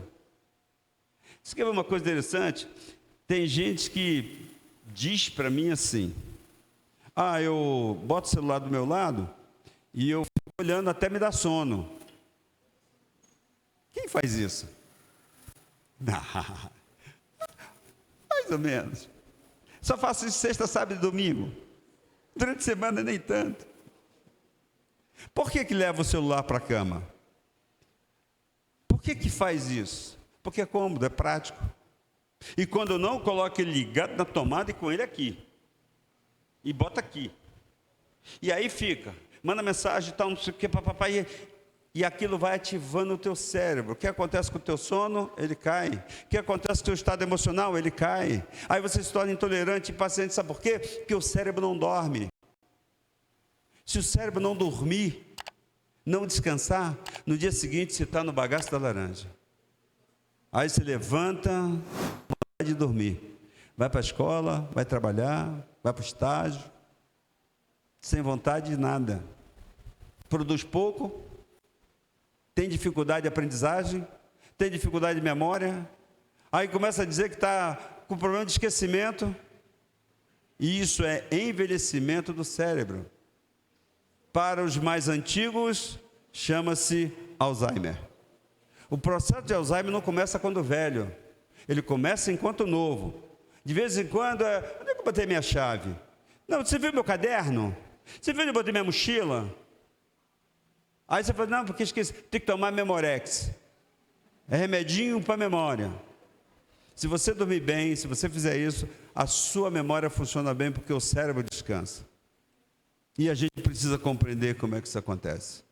Você quer ver uma coisa interessante? Tem gente que diz para mim assim: eu boto o celular do meu lado e eu fico olhando até me dar sono. Quem faz isso? Mais ou menos. Só faço isso sexta, sábado e domingo. Durante a semana nem tanto. Por que leva o celular para a cama? Por que faz isso? Porque é cômodo, é prático. E quando eu não, coloco ele ligado na tomada e com ele aqui. E bota aqui. E aí fica. Manda mensagem, tal, não sei o que, papai. E aquilo vai ativando o teu cérebro. O que acontece com o teu sono? Ele cai. O que acontece com o teu estado emocional? Ele cai. Aí você se torna intolerante, impaciente. Sabe por quê? Porque o cérebro não dorme. Se o cérebro não dormir, não descansar, no dia seguinte você está no bagaço da laranja. Aí você levanta, vontade de dormir. Vai para a escola, vai trabalhar, vai para o estágio, sem vontade de nada. Produz pouco, tem dificuldade de aprendizagem, tem dificuldade de memória. Aí começa a dizer que está com problema de esquecimento. E isso é envelhecimento do cérebro. Para os mais antigos, chama-se Alzheimer. O processo de Alzheimer não começa quando velho. Ele começa enquanto novo. De vez em quando, onde é que eu botei minha chave? Não, você viu meu caderno? Você viu onde eu botei minha mochila? Aí você fala, não, porque esqueci, tem que tomar Memorex. É remedinho para memória. Se você dormir bem, se você fizer isso, a sua memória funciona bem porque o cérebro descansa. E a gente precisa compreender como é que isso acontece.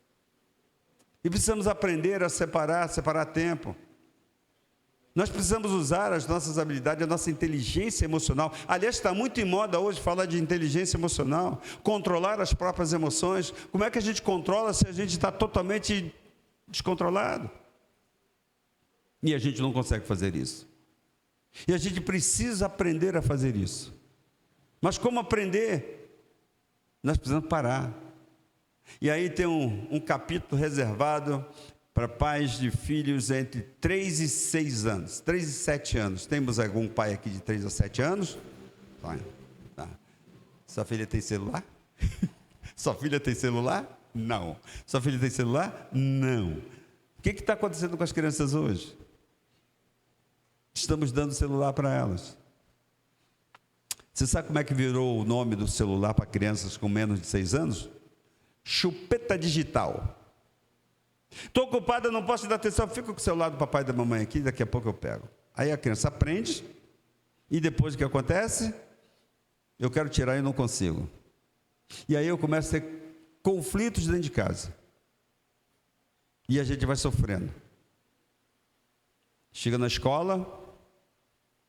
E precisamos aprender a separar tempo. Nós precisamos usar as nossas habilidades, a nossa inteligência emocional. Aliás, está muito em moda hoje falar de inteligência emocional, controlar as próprias emoções. Como é que a gente controla se a gente está totalmente descontrolado? E a gente não consegue fazer isso. E a gente precisa aprender a fazer isso. Mas como aprender? Nós precisamos parar. E aí tem um capítulo reservado para pais de filhos entre 3 e 6 anos, 3 e 7 anos. Temos algum pai aqui de 3 a 7 anos? Tá. Sua filha tem celular? Sua filha tem celular? Não. Sua filha tem celular? Não. O que está acontecendo com as crianças hoje? Estamos dando celular para elas. Você sabe como é que virou o nome do celular para crianças com menos de 6 anos? Chupeta digital. Estou ocupada, não posso te dar atenção, fica com o celular do papai e da mamãe aqui, daqui a pouco eu pego. Aí a criança aprende, e depois o que acontece? Eu quero tirar e não consigo. E aí eu começo a ter conflitos dentro de casa. E a gente vai sofrendo. Chega na escola,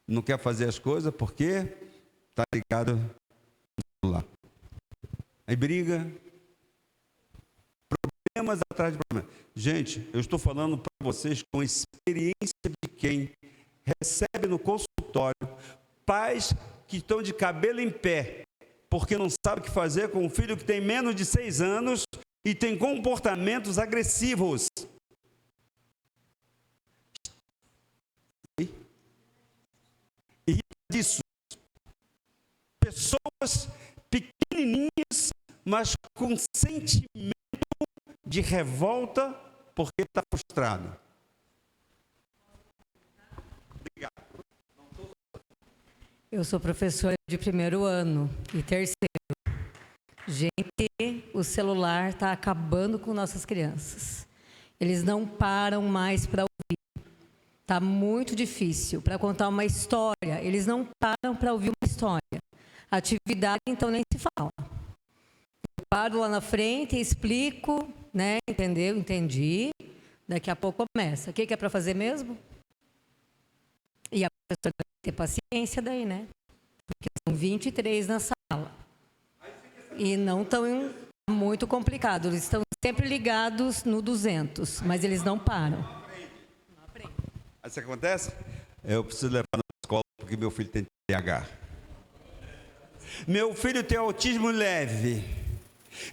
não quer fazer as coisas porque está ligado no celular. Aí briga. Problemas atrás de problemas. Gente, eu estou falando para vocês com experiência de quem recebe no consultório pais que estão de cabelo em pé, porque não sabe o que fazer com um filho que tem menos de 6 anos e tem comportamentos agressivos. E disso, pessoas pequenininhas, mas com sentimento de revolta porque está frustrado. Obrigado. Eu sou professora de 1º ano e 3º. Gente, o celular está acabando com nossas crianças. Eles não param mais para ouvir. Está muito difícil para contar uma história. Eles não param para ouvir uma história. Atividade, então, nem se fala. Eu paro lá na frente e explico, né? Entendeu? Entendi. Daqui a pouco começa. O que é para fazer mesmo? E a professora vai ter paciência daí, né? Porque são 23 na sala. E não estão muito complicado. Eles estão sempre ligados no 200, mas eles não param. Não aprendem. Aí isso acontece? Eu preciso levar na escola porque meu filho tem TDAH. Meu filho tem autismo leve.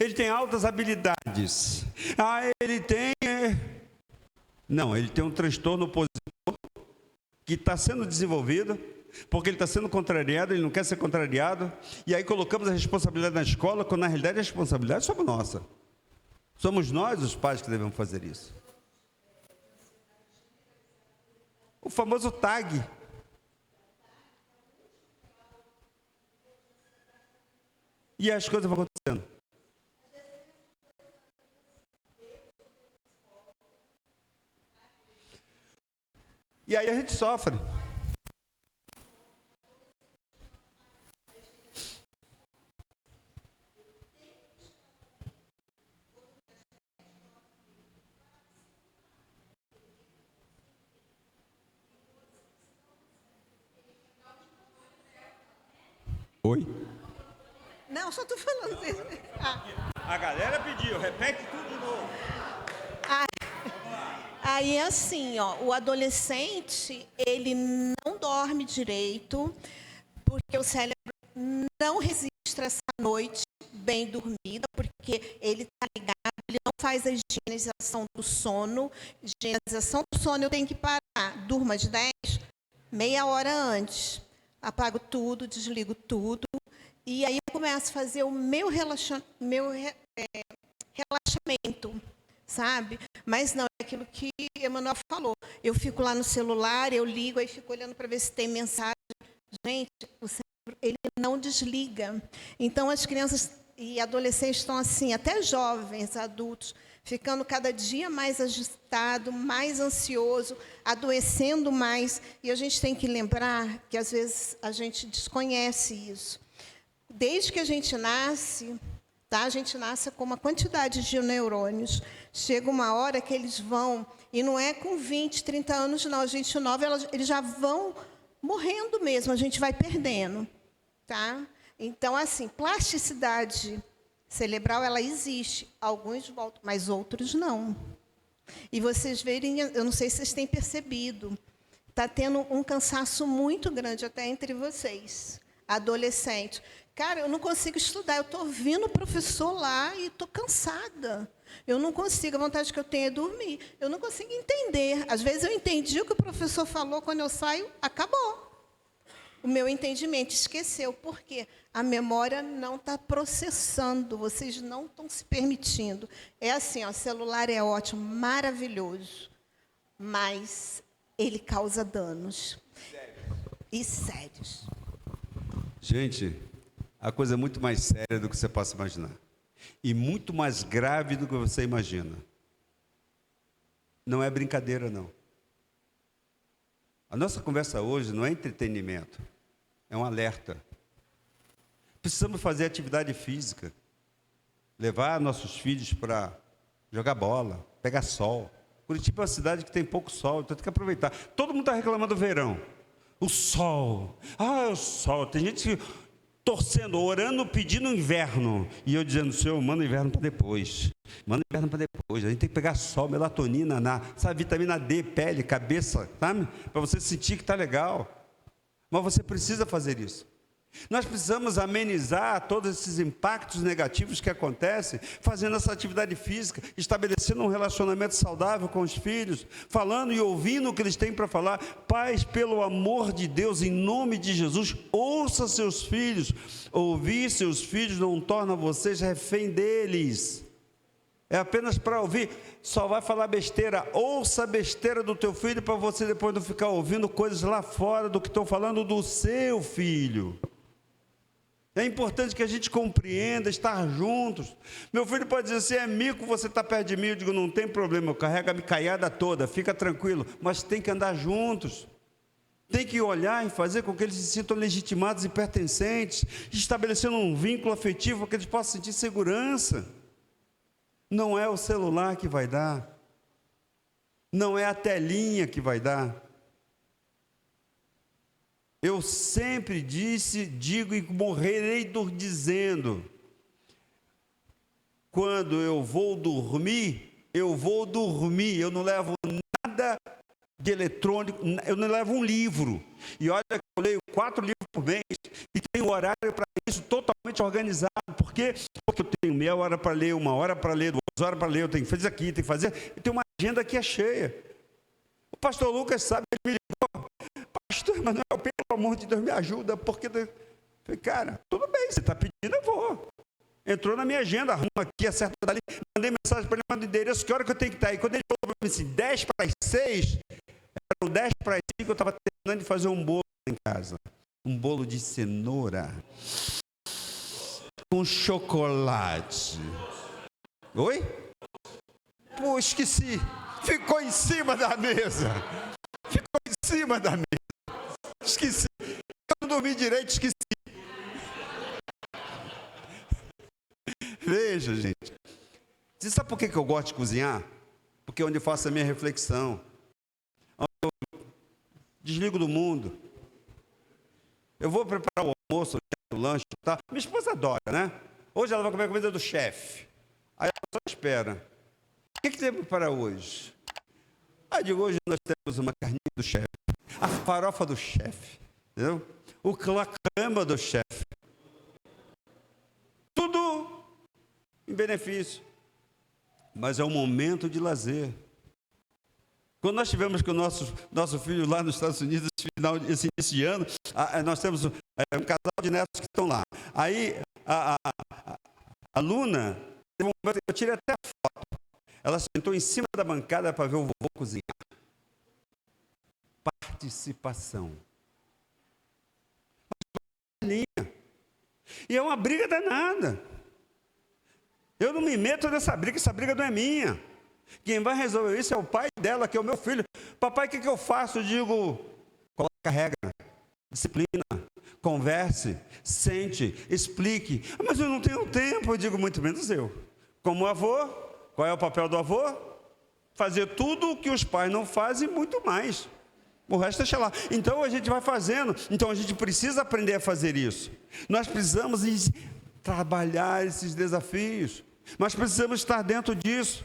Ele tem altas habilidades. Ele tem... Não, ele tem um transtorno opositor que está sendo desenvolvido, porque ele está sendo contrariado, ele não quer ser contrariado, e aí colocamos a responsabilidade na escola, quando na realidade a responsabilidade é sobre nossa. Somos nós os pais que devemos fazer isso. O famoso tag. E as coisas vão acontecendo. E aí a gente sofre. Oi? Não, só estou falando isso. A galera pediu, repete tudo de novo. Aí, assim, ó, o adolescente, ele não dorme direito, porque o cérebro não registra essa noite bem dormida, porque ele está ligado, ele não faz a higienização do sono. Higienização do sono eu tenho que parar. Durma de 10, meia hora antes. Apago tudo, desligo tudo. E aí eu começo a fazer o meu relaxamento, sabe? Mas não é aquilo que Emanuel falou. Eu fico lá no celular, eu ligo, aí fico olhando para ver se tem mensagem. Gente, o cérebro, ele não desliga. Então, as crianças e adolescentes estão assim, até jovens, adultos, ficando cada dia mais agitado, mais ansioso, adoecendo mais. E a gente tem que lembrar que, às vezes, a gente desconhece isso. Desde que a gente nasce, tá? A gente nasce com uma quantidade de neurônios. Chega uma hora que eles vão, e não é com 20, 30 anos, não. A gente nova, eles já vão morrendo mesmo, a gente vai perdendo. Tá? Então, assim, plasticidade cerebral, ela existe. Alguns voltam, mas outros não. E vocês verem, eu não sei se vocês têm percebido, está tendo um cansaço muito grande até entre vocês, adolescentes. Cara, eu não consigo estudar, eu estou ouvindo o professor lá e estou cansada. Eu não consigo, a vontade que eu tenho é dormir. Eu não consigo entender. Às vezes eu entendi o que o professor falou, quando eu saio, acabou. O meu entendimento esqueceu. Por quê? A memória não está processando, vocês não estão se permitindo. É assim, ó, o celular é ótimo, maravilhoso, mas ele causa danos. E sérios. Gente, a coisa é muito mais séria do que você possa imaginar. E muito mais grave do que você imagina. Não é brincadeira, não. A nossa conversa hoje não é entretenimento, é um alerta. Precisamos fazer atividade física, levar nossos filhos para jogar bola, pegar sol. Curitiba é uma cidade que tem pouco sol, então tem que aproveitar. Todo mundo está reclamando do verão. O sol. Ah, o sol. Tem gente torcendo, orando, pedindo inverno. E eu dizendo, Senhor, manda o inverno para depois. Manda o inverno para depois. A gente tem que pegar sol, melatonina, sabe, vitamina D, pele, cabeça, sabe? Para você sentir que está legal. Mas você precisa fazer isso. Nós precisamos amenizar todos esses impactos negativos que acontecem, fazendo essa atividade física, estabelecendo um relacionamento saudável com os filhos, falando e ouvindo o que eles têm para falar. Pais, pelo amor de Deus, em nome de Jesus, ouça seus filhos. Ouvir seus filhos não torna vocês refém deles. É apenas para ouvir, só vai falar besteira. Ouça a besteira do teu filho para você depois não ficar ouvindo coisas lá fora do que estão falando do seu filho. É importante que a gente compreenda, estar juntos. Meu filho pode dizer assim, é mico, você está perto de mim. Eu digo, não tem problema, eu carrego a micaiada toda, fica tranquilo. Mas tem que andar juntos. Tem que olhar e fazer com que eles se sintam legitimados e pertencentes, estabelecendo um vínculo afetivo para que eles possam sentir segurança. Não é o celular que vai dar. Não é a telinha que vai dar. Eu sempre digo e morrerei dizendo, quando eu vou dormir, eu não levo nada de eletrônico, eu não levo um livro. E olha que eu leio 4 livros por mês, e tenho horário para isso totalmente organizado. Por quê? Porque eu tenho meia hora para ler, 1 hora para ler, 2 horas para ler, eu tenho que fazer aqui, tenho que fazer, eu tenho uma agenda que é cheia. O pastor Lucas sabe, ele me ligou, pastor Emanuel, pelo amor de Deus, me ajuda, porque... Eu falei, cara, tudo bem, você está pedindo, eu vou. Entrou na minha agenda, arruma aqui, acerta dali, mandei mensagem para ele, manda o endereço, que hora que eu tenho que estar aí? Quando ele falou para mim assim, 10 para as 6, eram 10 para as 5, eu estava terminando de fazer um bolo em casa. Um bolo de cenoura com chocolate. Oi? Pô, esqueci. Ficou em cima da mesa. Ficou em cima da mesa. Esqueci. Eu não dormi direito, esqueci. Veja, gente. Você sabe por que eu gosto de cozinhar? Porque é onde eu faço a minha reflexão. Eu desligo do mundo. Eu vou preparar o almoço, o lanche, tá? Minha esposa adora, né? Hoje ela vai comer a comida do chefe. Aí ela só espera. O que tem para preparar hoje? Aí eu digo, hoje nós temos uma carninha do chefe, a farofa do chefe, entendeu? O clacamba do chefe. Tudo em benefício. Mas é um momento de lazer. Quando nós tivemos com o nosso filho lá nos Estados Unidos, esse início de ano, nós temos um casal de netos que estão lá. Aí, a Luna, teve um momento, eu tirei até a foto, ela sentou em cima da bancada para ver o vovô cozinhar. Participação. E é uma briga danada. Eu não me meto nessa briga não é minha. Quem vai resolver isso é o pai dela, que é o meu filho. Papai, o que eu faço? Eu digo, coloca a regra, disciplina, converse, sente, explique. Mas eu não tenho tempo, eu digo, muito menos eu. Como avô, qual é o papel do avô? Fazer tudo o que os pais não fazem e muito mais. O resto deixa lá. Então a gente vai fazendo. Então a gente precisa aprender a fazer isso. Nós precisamos trabalhar esses desafios. Mas precisamos estar dentro disso.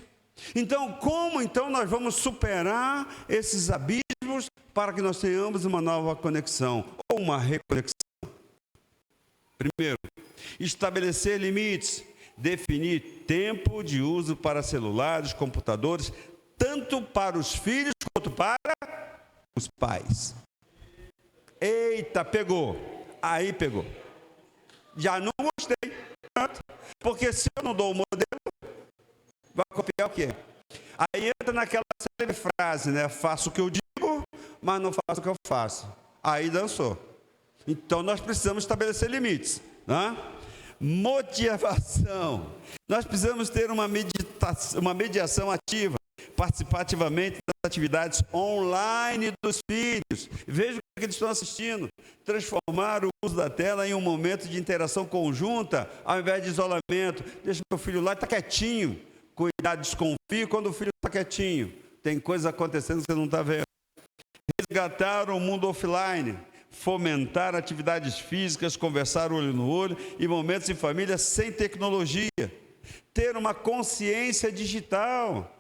Então, como então nós vamos superar esses abismos para que nós tenhamos uma nova conexão ou uma reconexão? Primeiro, estabelecer limites, definir tempo de uso para celulares, computadores, tanto para os filhos quanto para os pais. Eita, pegou. Aí pegou. Já não gostei. Porque se eu não dou o modelo, vai copiar o quê? Aí entra naquela série de frases, né? Faço o que eu digo, mas não faço o que eu faço. Aí dançou. Então nós precisamos estabelecer limites, né? Motivação. Nós precisamos ter uma mediação ativa, participar ativamente das atividades online dos filhos. Veja o que eles estão assistindo. Transformar o uso da tela em um momento de interação conjunta, ao invés de isolamento. Deixa meu filho lá, está quietinho. Cuidado, desconfie quando o filho está quietinho. Tem coisa acontecendo que você não está vendo. Resgatar o mundo offline. Fomentar atividades físicas, conversar olho no olho e momentos em família sem tecnologia. Ter uma consciência digital.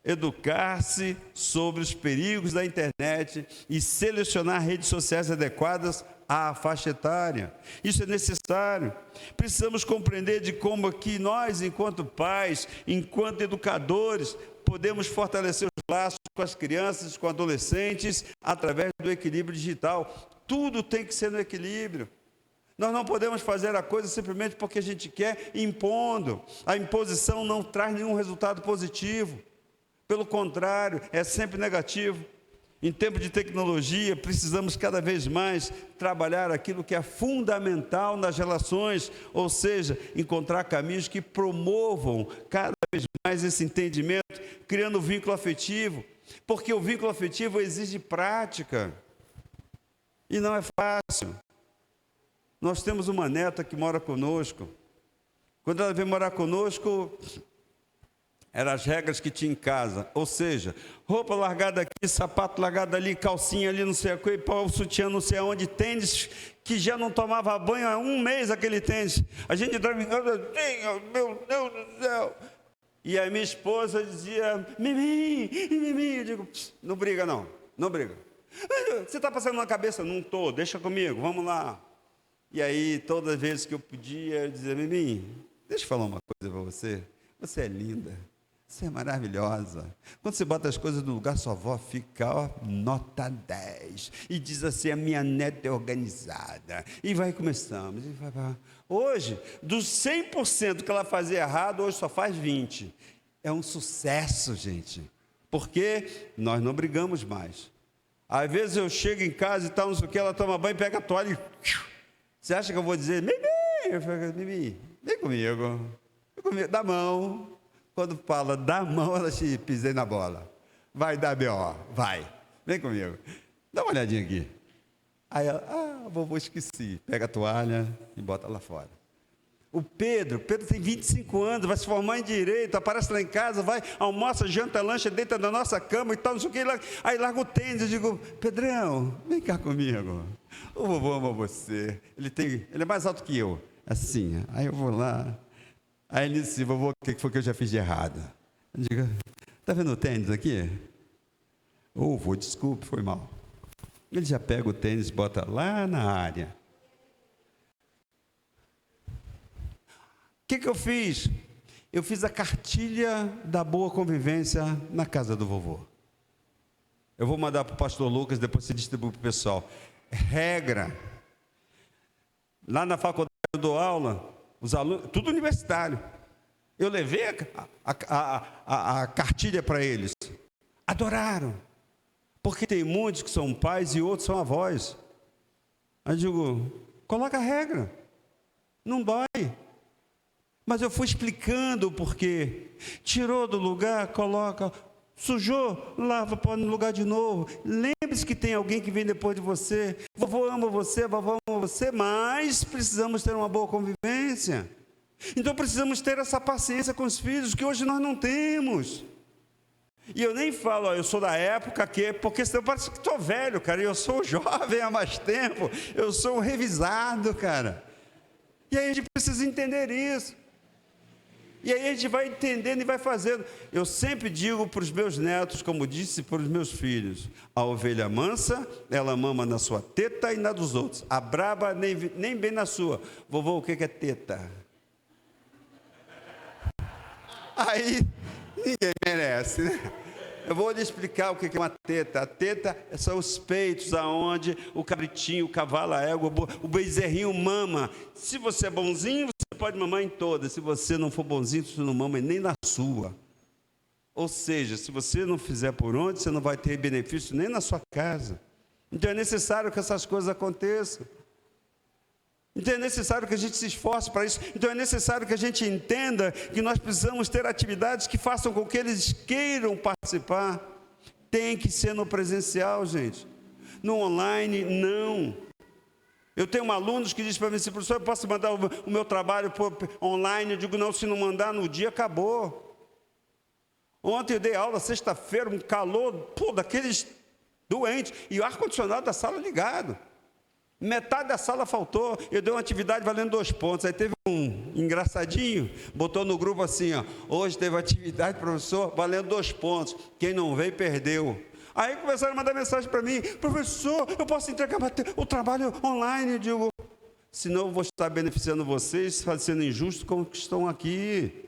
Educar-se sobre os perigos da internet e selecionar redes sociais adequadas à faixa etária. Isso é necessário. Precisamos compreender de como que nós, enquanto pais, enquanto educadores, podemos fortalecer os laços com as crianças, com adolescentes, através do equilíbrio digital. Tudo tem que ser no equilíbrio. Nós não podemos fazer a coisa simplesmente porque a gente quer, impondo. A imposição não traz nenhum resultado positivo. Pelo contrário, é sempre negativo. Em tempo de tecnologia, precisamos cada vez mais trabalhar aquilo que é fundamental nas relações, ou seja, encontrar caminhos que promovam cada vez mais esse entendimento, criando um vínculo afetivo, porque o vínculo afetivo exige prática, e não é fácil. Nós temos uma neta que mora conosco. Quando ela veio morar conosco, eram as regras que tinha em casa, ou seja, roupa largada aqui, sapato largado ali, calcinha ali, não sei o que, pau, sutiã, não sei aonde, tênis, que já não tomava banho há um mês aquele tênis. A gente entrava em casa, meu Deus do céu. E a minha esposa dizia, Mimi, Mimi, eu digo, não briga não, não briga. Você está passando na cabeça? Não estou, deixa comigo, vamos lá. E aí, todas as vezes que eu podia, eu dizia, Mimi, deixa eu falar uma coisa para você. Você é linda, você é maravilhosa. Quando você bota as coisas no lugar, sua avó fica, ó, nota 10. E diz assim, a minha neta é organizada. E vai começamos. E vai. Hoje, dos 100% que ela fazia errado, hoje só faz 20%. É um sucesso, gente. Porque nós não brigamos mais. Às vezes eu chego em casa e tal, não sei o que, ela toma banho, pega a toalha e... Você acha que eu vou dizer, Mimi? Eu falo, Mimi, vem comigo. Dá mão. Quando fala dá mão, ela te pisei na bola. Vai dar B.O., vai. Vem comigo. Dá uma olhadinha aqui. Aí ela, vovô, esqueci. Pega a toalha e bota lá fora. O Pedro tem 25 anos, vai se formar em Direito, aparece lá em casa, vai, almoça, janta, lancha, deita na nossa cama e tal, não sei o que. Aí larga o tênis, eu digo, Pedrão, vem cá comigo. O vovô ama você. Ele é mais alto que eu. Assim, aí eu vou lá. Aí ele disse, vovô, o que foi que eu já fiz de errado? Eu digo, está vendo o tênis aqui? Vô, desculpe, foi mal. Ele já pega o tênis e bota lá na área. O que eu fiz? Eu fiz a cartilha da boa convivência na casa do vovô. Eu vou mandar para o pastor Lucas, depois se distribui para o pessoal. Regra. Lá na faculdade eu dou aula, os alunos, tudo universitário. Eu levei a cartilha para eles. Adoraram. Porque tem muitos que são pais e outros são avós. Aí eu digo, coloca a regra. Não dói. Mas eu fui explicando o porquê. Tirou do lugar, coloca. Sujou, lava, põe no lugar de novo. Lembre-se que tem alguém que vem depois de você. Vovô ama você, vovó ama você, mas precisamos ter uma boa convivência. Então precisamos ter essa paciência com os filhos, que hoje nós não temos. E eu nem falo, ó, eu sou da época que, porque senão parece que estou velho, cara. Eu sou jovem há mais tempo, eu sou um revisado, cara. E aí a gente precisa entender isso. E aí a gente vai entendendo e vai fazendo. Eu sempre digo para os meus netos, como disse para os meus filhos: a ovelha mansa, ela mama na sua teta e na dos outros. A braba nem bem na sua. Vovô, o que é teta? Aí ninguém merece, né? Eu vou lhe explicar o que é uma teta. A teta são os peitos, aonde o cabritinho, o cavalo, a égua, o bezerrinho mama. Se você é bonzinho, você pode mamar em todas. Se você não for bonzinho, você não mama nem na sua. Ou seja, se você não fizer por onde, você não vai ter benefício nem na sua casa. Então é necessário que essas coisas aconteçam. Então é necessário que a gente se esforce para isso. Então é necessário que a gente entenda que nós precisamos ter atividades que façam com que eles queiram participar. Tem que ser no presencial, gente. No online, não. Eu tenho alunos que dizem para mim assim: professor, eu posso mandar o meu trabalho online? Eu digo, não, se não mandar no dia, acabou. Ontem eu dei aula, sexta-feira, um calor, daqueles doentes, e o ar-condicionado da sala ligado. Metade da sala faltou, eu dei uma atividade valendo 2 pontos, aí teve um engraçadinho, botou no grupo assim, ó: hoje teve atividade, professor, valendo 2 pontos, quem não veio, perdeu. Aí começaram a mandar mensagem para mim: professor, eu posso entregar o trabalho online? Eu digo, senão eu vou estar beneficiando vocês, sendo injusto com os que estão aqui.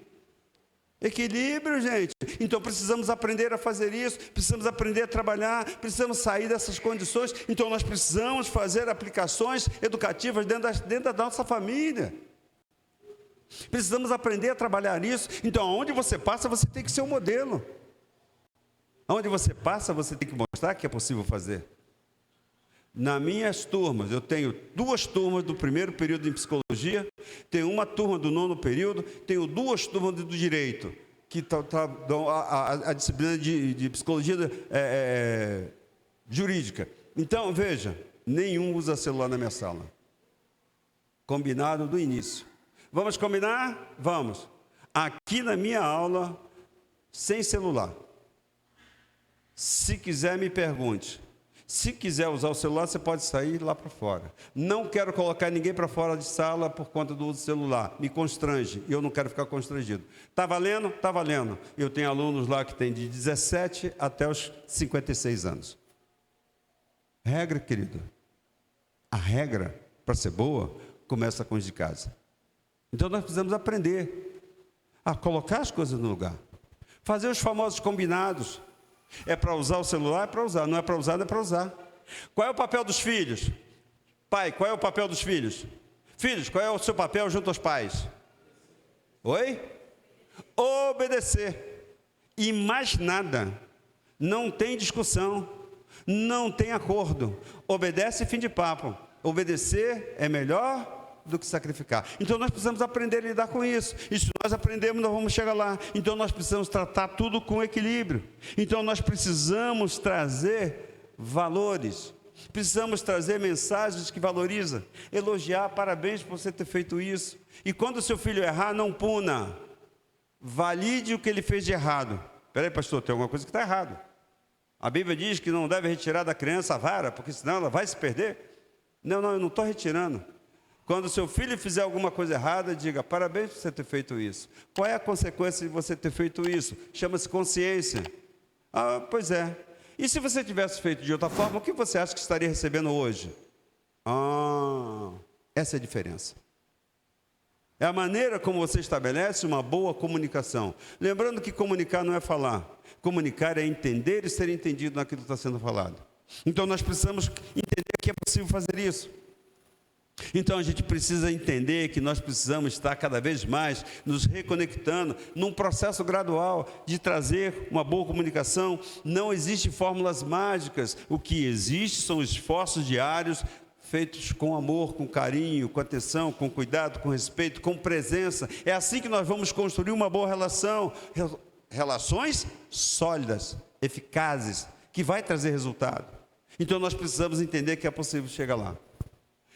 Equilíbrio, gente. Então precisamos aprender a fazer isso, precisamos aprender a trabalhar, precisamos sair dessas condições. Então nós precisamos fazer aplicações educativas dentro da nossa família. Precisamos aprender a trabalhar isso. Então, aonde você passa, você tem que ser um modelo. Aonde você passa, você tem que mostrar que é possível fazer. Nas minhas turmas, eu tenho 2 turmas do primeiro período em psicologia, tenho uma turma do 9º período, tenho 2 turmas do direito, que dão a disciplina de psicologia jurídica. Então, veja, nenhum usa celular na minha sala. Combinado do início. Vamos combinar? Vamos. Aqui na minha aula, sem celular. Se quiser, me pergunte. Se quiser usar o celular, você pode sair lá para fora. Não quero colocar ninguém para fora de sala por conta do uso do celular. Me constrange e eu não quero ficar constrangido. Está valendo? Está valendo. Eu tenho alunos lá que têm de 17 até os 56 anos. Regra, querido. A regra, para ser boa, começa com os de casa. Então nós precisamos aprender a colocar as coisas no lugar. Fazer os famosos combinados. É para usar o celular? É para usar. Não é para usar? Não é para usar. Qual é o papel dos filhos? Pai, qual é o papel dos filhos? Filhos, qual é o seu papel junto aos pais? Oi? Obedecer. E mais nada. Não tem discussão. Não tem acordo. Obedece, fim de papo. Obedecer é melhor do que sacrificar. Então nós precisamos aprender a lidar com isso. E se nós aprendemos, nós vamos chegar lá. Então nós precisamos tratar tudo com equilíbrio. Então nós precisamos trazer valores. Precisamos trazer mensagens que valorizam. Elogiar, parabéns por você ter feito isso. E quando o seu filho errar, não puna. Valide o que ele fez de errado. Espera aí, pastor, tem alguma coisa que está errado. A Bíblia diz que não deve retirar da criança a vara, porque senão ela vai se perder. Não, eu não estou retirando. Quando o seu filho fizer alguma coisa errada, diga: parabéns por você ter feito isso. Qual é a consequência de você ter feito isso? Chama-se consciência. Ah, pois é. E se você tivesse feito de outra forma, o que você acha que estaria recebendo hoje? Ah, essa é a diferença. É a maneira como você estabelece uma boa comunicação. Lembrando que comunicar não é falar. Comunicar é entender e ser entendido naquilo que está sendo falado. Então nós precisamos entender que é possível fazer isso. Então a gente precisa entender que nós precisamos estar cada vez mais nos reconectando num processo gradual de trazer uma boa comunicação. Não existem fórmulas mágicas. O que existe são esforços diários feitos com amor, com carinho, com atenção, com cuidado, com respeito, com presença. É assim que nós vamos construir uma boa relação. Relações sólidas, eficazes, que vai trazer resultado. Então nós precisamos entender que é possível chegar lá.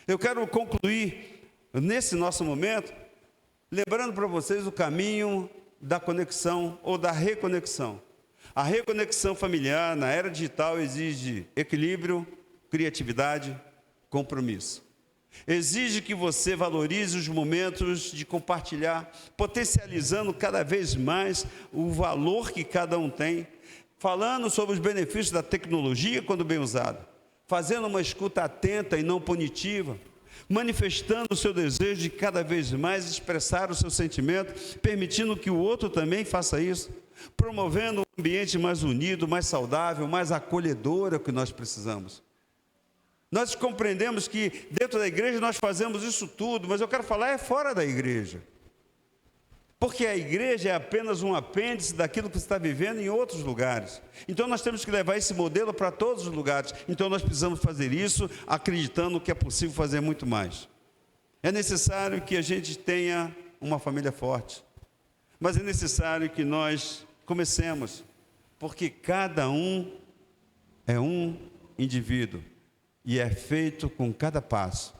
Eu quero concluir nesse nosso momento, lembrando para vocês o caminho da conexão ou da reconexão. A reconexão familiar na era digital exige equilíbrio, criatividade, compromisso. Exige que você valorize os momentos de compartilhar, potencializando cada vez mais o valor que cada um tem, falando sobre os benefícios da tecnologia quando bem usada, fazendo uma escuta atenta e não punitiva, manifestando o seu desejo de cada vez mais expressar o seu sentimento, permitindo que o outro também faça isso, promovendo um ambiente mais unido, mais saudável, mais acolhedor, é o que nós precisamos. Nós compreendemos que dentro da igreja nós fazemos isso tudo, mas eu quero falar é fora da igreja. Porque a igreja é apenas um apêndice daquilo que você está vivendo em outros lugares. Então nós temos que levar esse modelo para todos os lugares. Então nós precisamos fazer isso acreditando que é possível fazer muito mais. É necessário que a gente tenha uma família forte. Mas é necessário que nós comecemos. Porque cada um é um indivíduo. E é feito com cada passo.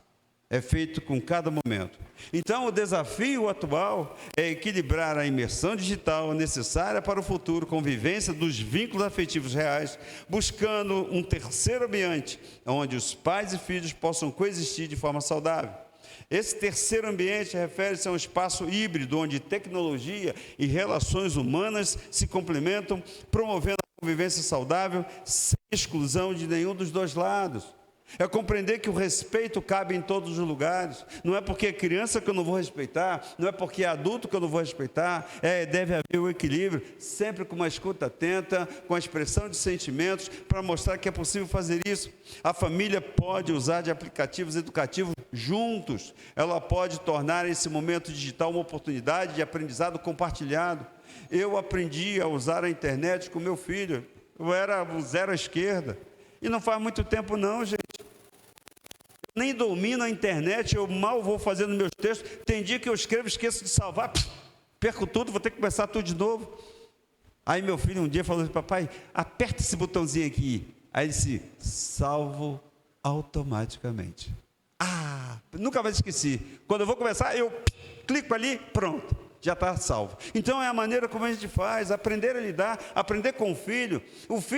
É feito com cada momento. Então, o desafio atual é equilibrar a imersão digital necessária para o futuro, convivência dos vínculos afetivos reais, buscando um terceiro ambiente, onde os pais e filhos possam coexistir de forma saudável. Esse terceiro ambiente refere-se a um espaço híbrido, onde tecnologia e relações humanas se complementam, promovendo a convivência saudável, sem exclusão de nenhum dos dois lados. É compreender que o respeito cabe em todos os lugares. Não é porque é criança que eu não vou respeitar, não é porque é adulto que eu não vou respeitar. Deve haver o equilíbrio, sempre com uma escuta atenta, com a expressão de sentimentos, para mostrar que é possível fazer isso. A família pode usar de aplicativos educativos juntos. Ela pode tornar esse momento digital uma oportunidade de aprendizado compartilhado. Eu aprendi a usar a internet com meu filho. Eu era o zero à esquerda. E não faz muito tempo não, gente. Nem domino a internet, eu mal vou fazendo meus textos. Tem dia que eu escrevo, esqueço de salvar, perco tudo, vou ter que começar tudo de novo. Aí meu filho um dia falou assim, papai, aperta esse botãozinho aqui. Aí ele disse, salvo automaticamente. Nunca mais esqueci. Quando eu vou começar, eu clico ali, pronto. Já está salvo. Então é a maneira como a gente faz, aprender a lidar, aprender com o filho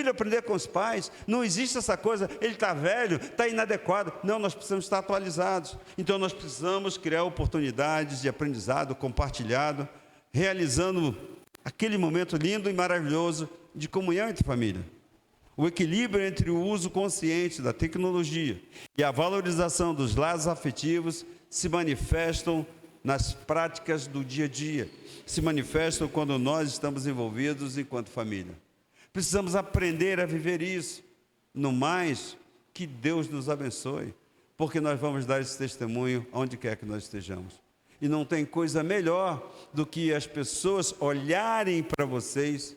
aprender com os pais. Não existe essa coisa, ele está velho, está inadequado. Não, nós precisamos estar atualizados. Então nós precisamos criar oportunidades de aprendizado compartilhado, realizando aquele momento lindo e maravilhoso de comunhão entre família. O equilíbrio entre o uso consciente da tecnologia e a valorização dos laços afetivos se manifestam nas práticas do dia a dia, se manifestam quando nós estamos envolvidos enquanto família. Precisamos aprender a viver isso. No mais, que Deus nos abençoe, porque nós vamos dar esse testemunho onde quer que nós estejamos. E não tem coisa melhor do que as pessoas olharem para vocês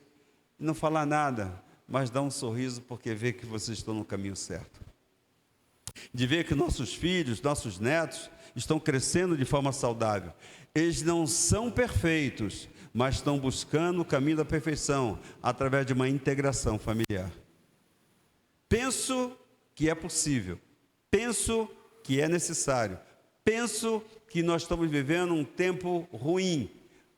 e não falar nada, mas dar um sorriso porque vê que vocês estão no caminho certo. De ver que nossos filhos, nossos netos estão crescendo de forma saudável. Eles não são perfeitos, mas estão buscando o caminho da perfeição através de uma integração familiar. Penso que é possível, penso que é necessário, penso que nós estamos vivendo um tempo ruim,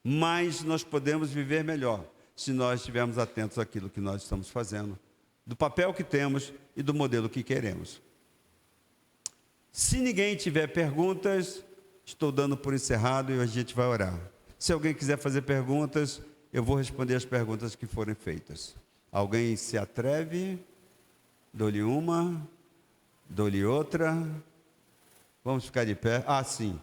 mas nós podemos viver melhor se nós estivermos atentos àquilo que nós estamos fazendo, do papel que temos e do modelo que queremos. Se ninguém tiver perguntas, estou dando por encerrado e a gente vai orar. Se alguém quiser fazer perguntas, eu vou responder as perguntas que forem feitas. Alguém se atreve? Dou-lhe uma, dou-lhe outra. Vamos ficar de pé? Sim.